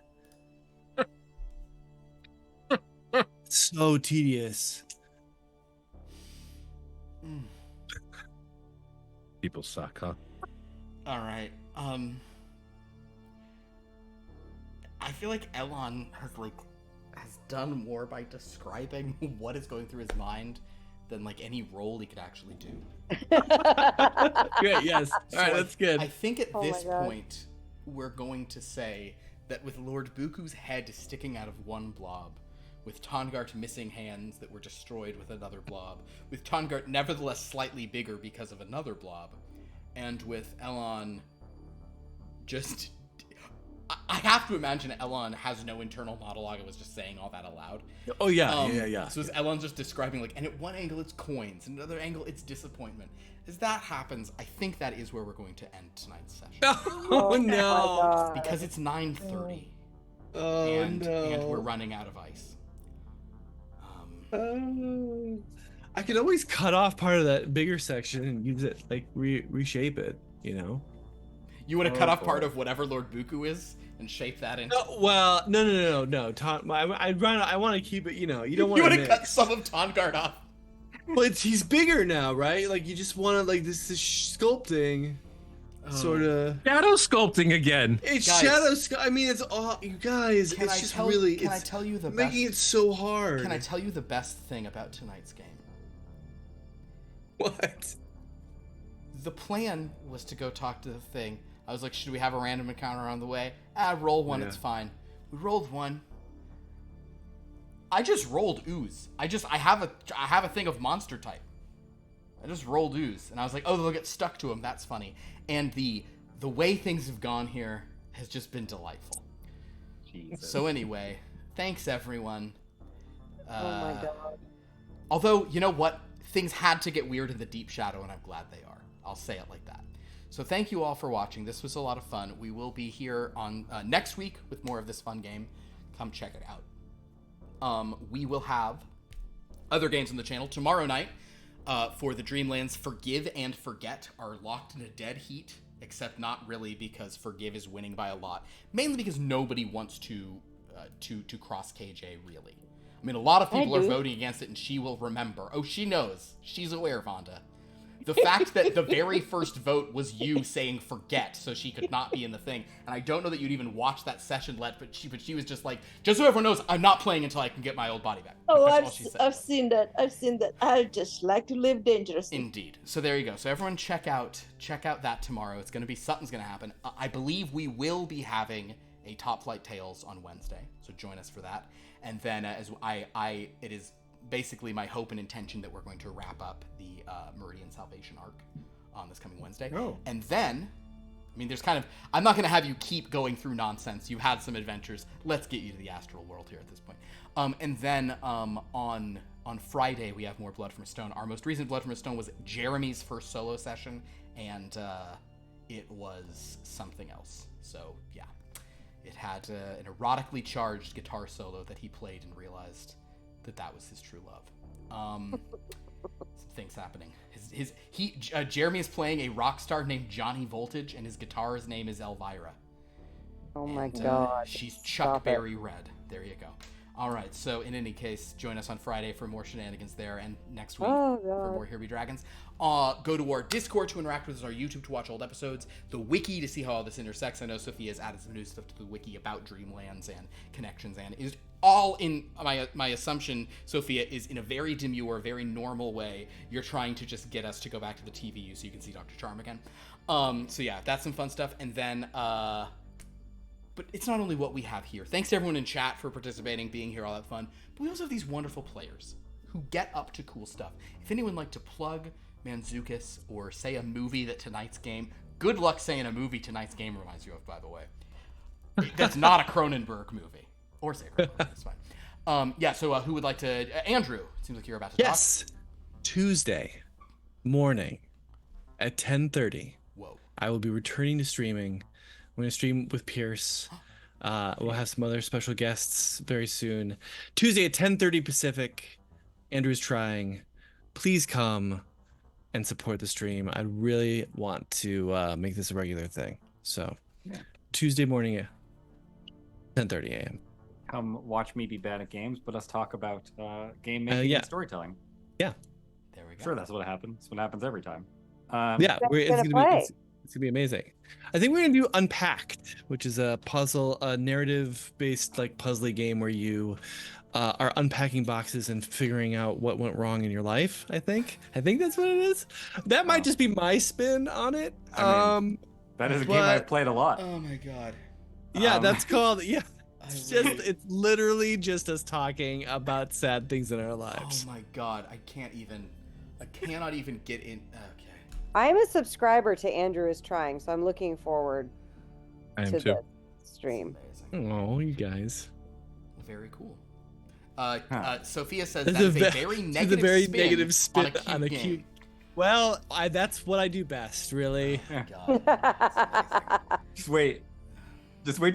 So tedious. People suck, huh? All right. I feel like Elon has done more by describing what is going through his mind than like any role he could actually do. Great, yes. All right, that's good. I think at Oh my this God. point we're going to say that with Lord Buku's head sticking out of one blob, with Tongart missing hands that were destroyed with another blob, with Tongart nevertheless slightly bigger because of another blob, and with Elon just... I have to imagine Elon has no internal monologue and was just saying all that aloud. Oh yeah, yeah. So is Elon just describing and at one angle it's coins, and another angle it's disappointment. As that happens, I think that is where we're going to end tonight's session. Oh my no. God. Because it's 9:30 Oh and no. we're running out of ice. I could always cut off part of that bigger section and use it, like reshape it, you know? You want to cut off boy. part of whatever Lord Buku is and shape that in. Well, no. I want to keep it. You know, you don't want You to want to cut some of Tongart off. But he's bigger now, right? Like you just want to like this is sculpting, sort of. Shadow sculpting again. It's Guys. shadow. I mean, it's all you guys. Can It's I just tell? really. Can I It's tell you the making best? it so hard. Can I tell you the best thing about tonight's game? What? The plan was to go talk to the thing. I was like, should we have a random encounter on the way? Roll one, Yeah. it's fine. We rolled one. I just rolled ooze. I have a thing of monster type. I just rolled ooze, and I was like, oh, they'll get stuck to him. That's funny. And the way things have gone here has just been delightful. Jesus. So anyway, thanks everyone. Oh my God. Although, you know what? Things had to get weird in the deep shadow, and I'm glad they are. I'll say it like that. So thank you all for watching. This was a lot of fun. We will be here on next week with more of this fun game. Come check it out. We will have other games on the channel tomorrow night for the Dreamlands. Forgive and Forget are locked in a dead heat, except not really because Forgive is winning by a lot. Mainly because nobody wants to cross KJ, really. I mean, a lot of people are do. voting against it, and she will remember. Oh, she knows. She's aware, Vanda. the fact that the very first vote was you saying forget, so she could not be in the thing, and I don't know that you'd even watch that session, but she was just like, just so everyone knows, I'm not playing until I can get my old body back. Oh, That's all she said. I've seen that. I just like to live dangerously. Indeed. So there you go. So everyone check out that tomorrow. It's something's gonna happen. I believe we will be having a Top Flight Tales on Wednesday, so join us for that. And then it is basically my hope and intention that we're going to wrap up the Meridian Salvation arc on this coming Wednesday. Oh. And then, I mean, I'm not going to have you keep going through nonsense. You had some adventures. Let's get you to the astral world here at this point. And then on Friday, we have more Blood from a Stone. Our most recent Blood from a Stone was Jeremy's first solo session, and it was something else. So, yeah. It had an erotically charged guitar solo that he played and realized that was his true love. Some things happening. Jeremy is playing a rock star named Johnny Voltage, and his guitar's name is Elvira. Oh my god. She's Chuck Berry Red. There you go. All right, so in any case, join us on Friday for more shenanigans there, and next week for more Here Be Dragons. Go to our Discord to interact with us, our YouTube to watch old episodes, the wiki to see how all this intersects. I know Sophia's added some new stuff to the wiki about Dreamlands and connections, and is all in my assumption, Sophia, is in a very demure, very normal way. You're trying to just get us to go back to the TVU so you can see Dr. Charm again. So yeah, that's some fun stuff, and then but it's not only what we have here. Thanks to everyone in chat for participating, being here, all that fun. But we also have these wonderful players who get up to cool stuff. If anyone would like to plug Manzukis or say a movie that tonight's game, good luck saying a movie tonight's game reminds you of, by the way. That's not a Cronenberg movie. Or say Cronenberg, that's fine. Yeah, so who would like to... Andrew, it seems like you're about to talk. Yes. Tuesday morning at 10:30. Whoa. I will be returning to streaming. I'm going to stream with Pierce. We'll have some other special guests very soon. Tuesday at 10:30 Pacific. Andrew's trying. Please come and support the stream. I really want to make this a regular thing. So, Tuesday morning at 10:30 a.m. Come watch me be bad at games, but us talk about game making and storytelling. Yeah. There we go. Sure, that's what happens. That's what happens every time. It's gonna be amazing. I think we're gonna do Unpacked, which is a puzzle, a narrative-based like puzzly game where you are unpacking boxes and figuring out what went wrong in your life. I think that's what it is. That might just be my spin on it. That is a game I've played a lot. Oh my god. Yeah, that's called. Yeah, it's literally just us talking about sad things in our lives. Oh my god, I cannot even get in. Okay. I'm a subscriber to Andrew is Trying, so I'm looking forward to the stream. Oh, you guys. Very cool. Sophia says that's a very negative spin on a cute. Well, that's what I do best, really. Oh God. Just wait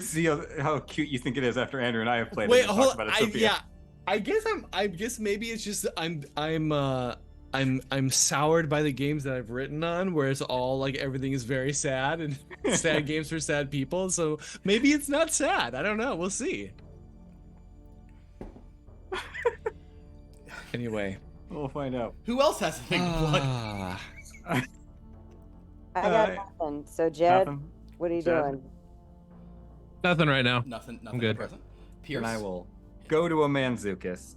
to see how cute you think it is after Andrew and I have played. Wait, it hold on. Yeah, I guess maybe it's just I'm soured by the games that I've written on, where it's all like everything is very sad and sad games for sad people. So maybe it's not sad. I don't know. We'll see. Anyway, we'll find out. Who else has a thing to plug? I got nothing. So Jed, what are you doing? Nothing right now. Nothing. I'm good. Present. Pierce. And I will go to a Manzukis.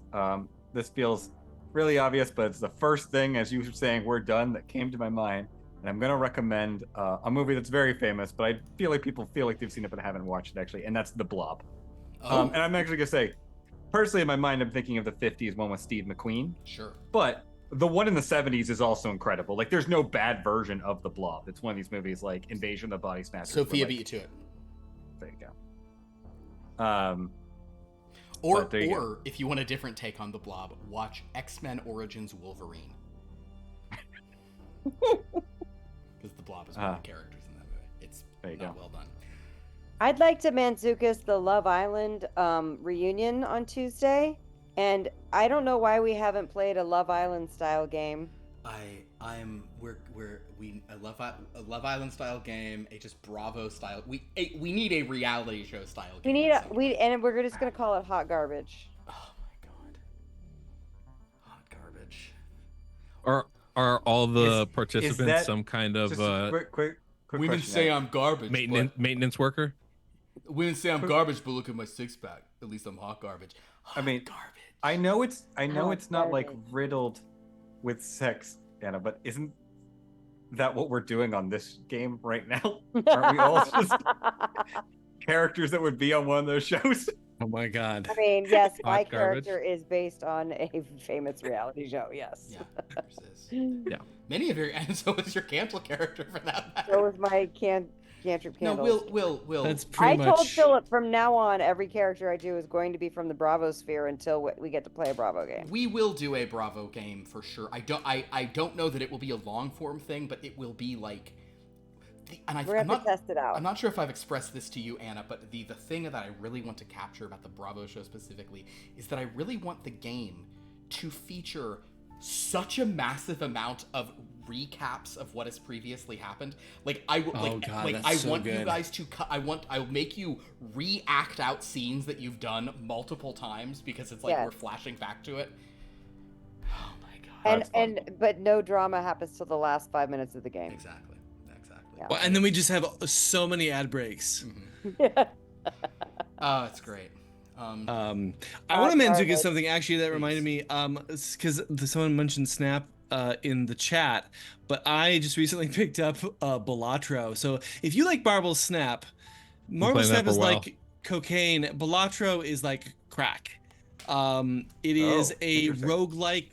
This feels really obvious, but it's the first thing, as you were saying, we're done, that came to my mind. And I'm going to recommend a movie that's very famous, but I feel like people feel like they've seen it but haven't watched it, actually, and that's The Blob. And I'm actually going to say, personally, in my mind, I'm thinking of the 50s one with Steve McQueen. Sure. But the one in the 70s is also incredible. Like, there's no bad version of The Blob. It's one of these movies like Invasion of the Body Snatchers. Sophia beat you to it. There you go. Or if you want a different take on The Blob, watch X-Men Origins Wolverine. Because The Blob is one of the characters in that movie. It's well done. I'd like to Manzukis the Love Island reunion on Tuesday, and I don't know why we haven't played a Love Island style game. A Love Island style game, a just Bravo style. We need a reality show style game. And we're just gonna call it Hot Garbage. Oh my god, Hot Garbage. Are all the Is participants that- some kind of Just a quick Women question. say I'm garbage. maintenance worker? Women say I'm garbage, but look at my six pack. At least I'm hot garbage. I mean, Garbage. I know it's not like garbage. riddled with sex, Anna, but isn't that what we're doing on this game right now? Aren't we all just characters that would be on one of those shows? Oh my god. I mean, yes, my Hot garbage. character is based on a famous reality show. Yes. Yeah. Yeah. Many of your, and so is your Cantle character for that matter. So is my cantrip No, candles. Will. That's I pretty much. told Philip from now on, every character I do is going to be from the Bravo sphere until we get to play a Bravo game. We will do a Bravo game for sure. I don't know that it will be a long form thing, but it will be like. We're going to have to test it out. I'm not sure if I've expressed this to you, Anna, but the thing that I really want to capture about the Bravo show specifically is that I really want the game to feature such a massive amount of recaps of what has previously happened. Like I Oh, like, God, like that's I so want you good. guys to I'll make you react out scenes that you've done multiple times because it's like Yes. we're flashing back to it. Oh my god. But no drama happens till the last 5 minutes of the game. Exactly. Yeah. Well, and then we just have so many ad breaks. Oh, it's great. I want to mention garbage. something actually that reminded me, because someone mentioned Snap in the chat, but I just recently picked up Balatro. So if you like Marble Snap, Marble playing that Snap for a is while. like cocaine. Balatro is like crack. It is a interesting. roguelike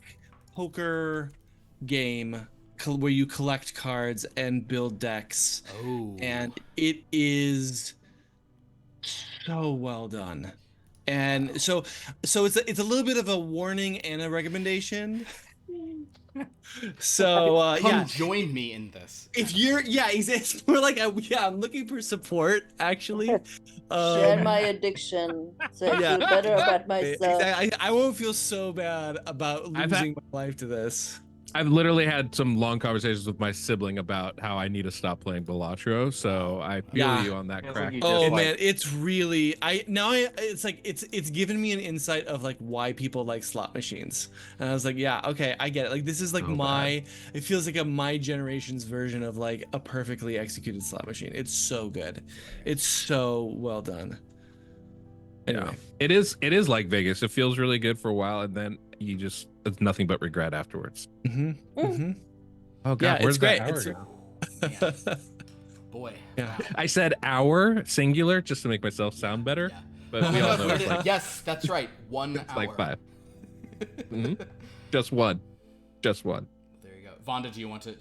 poker game where you collect cards and build decks. Oh. And it is so well done. And so it's a little bit of a warning and a recommendation. So Come join me in this. if you're it's more like I'm looking for support actually. Share my addiction, so I yeah. feel better about myself. I won't feel so bad about I've losing my life to this. I've literally had some long conversations with my sibling about how I need to stop playing Balatro, so I feel Yeah. you on that Feels crack. like you Oh just, man, it's really it's given me an insight of like why people like slot machines. And I was like, yeah, okay, I get it. Like this is like So it feels like my generation's version of like a perfectly executed slot machine. It's so good. It's so well done. Anyway. It is like Vegas. It feels really good for a while, and then it's nothing but regret afterwards. Oh god, Yeah, where's it's great. that hour It's- go? Boy. Yeah. Wow. I said hour singular just to make myself sound better, Yeah. but we all know it's like, Yes, that's right. 1 it's hour. like 5. Mhm. Just one. There you go. Vanda, do you want to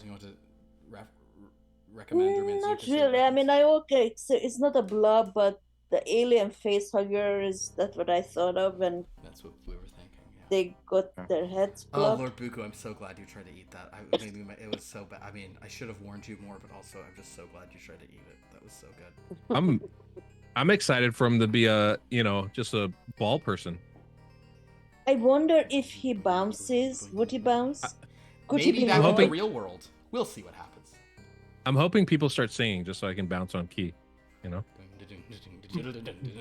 recommend or Not Manzuka really. I mean, it's not a blob, but the alien face hugger is that what I thought of, and That's what we were thinking. Yeah. they got their heads Oh, blocked. Lord Buku, I'm so glad you tried to eat that. It was so bad. I mean, I should have warned you more, but also I'm just so glad you tried to eat it. That was so good. I'm excited for him to be just a ball person. I wonder if he bounces. Would he bounce? Could Maybe he be back in the hoping- real world. We'll see what happens. I'm hoping people start singing just so I can bounce on key.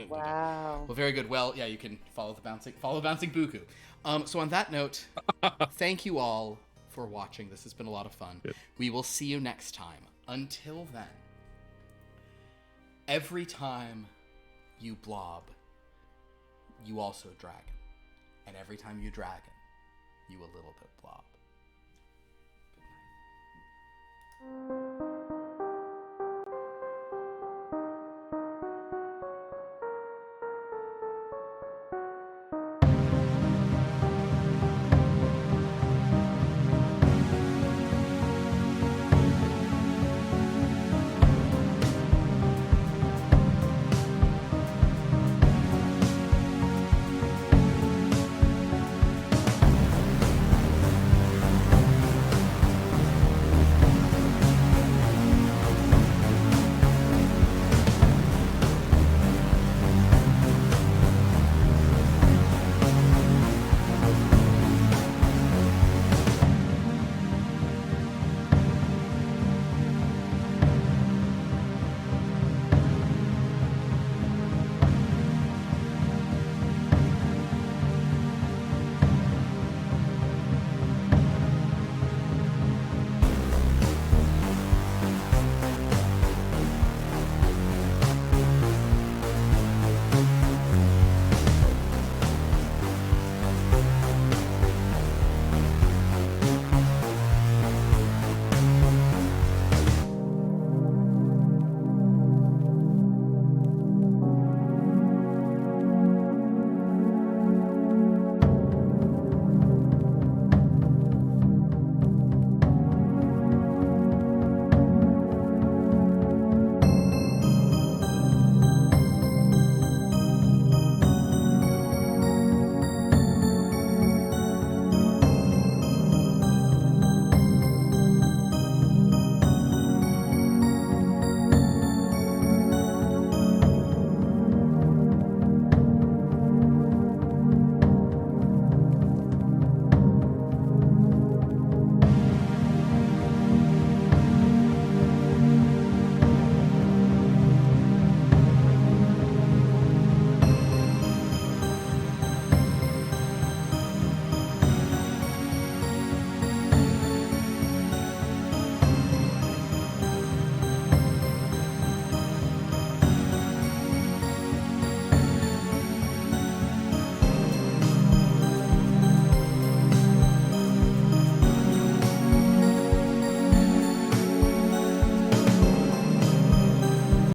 Wow. Well, very good. Well, yeah, you can follow bouncing Buku. So on that note, thank you all for watching. This has been a lot of fun. Good. We will see you next time. Until then, every time you blob, you also dragon. And every time you dragon, you a little bit blob. Good night.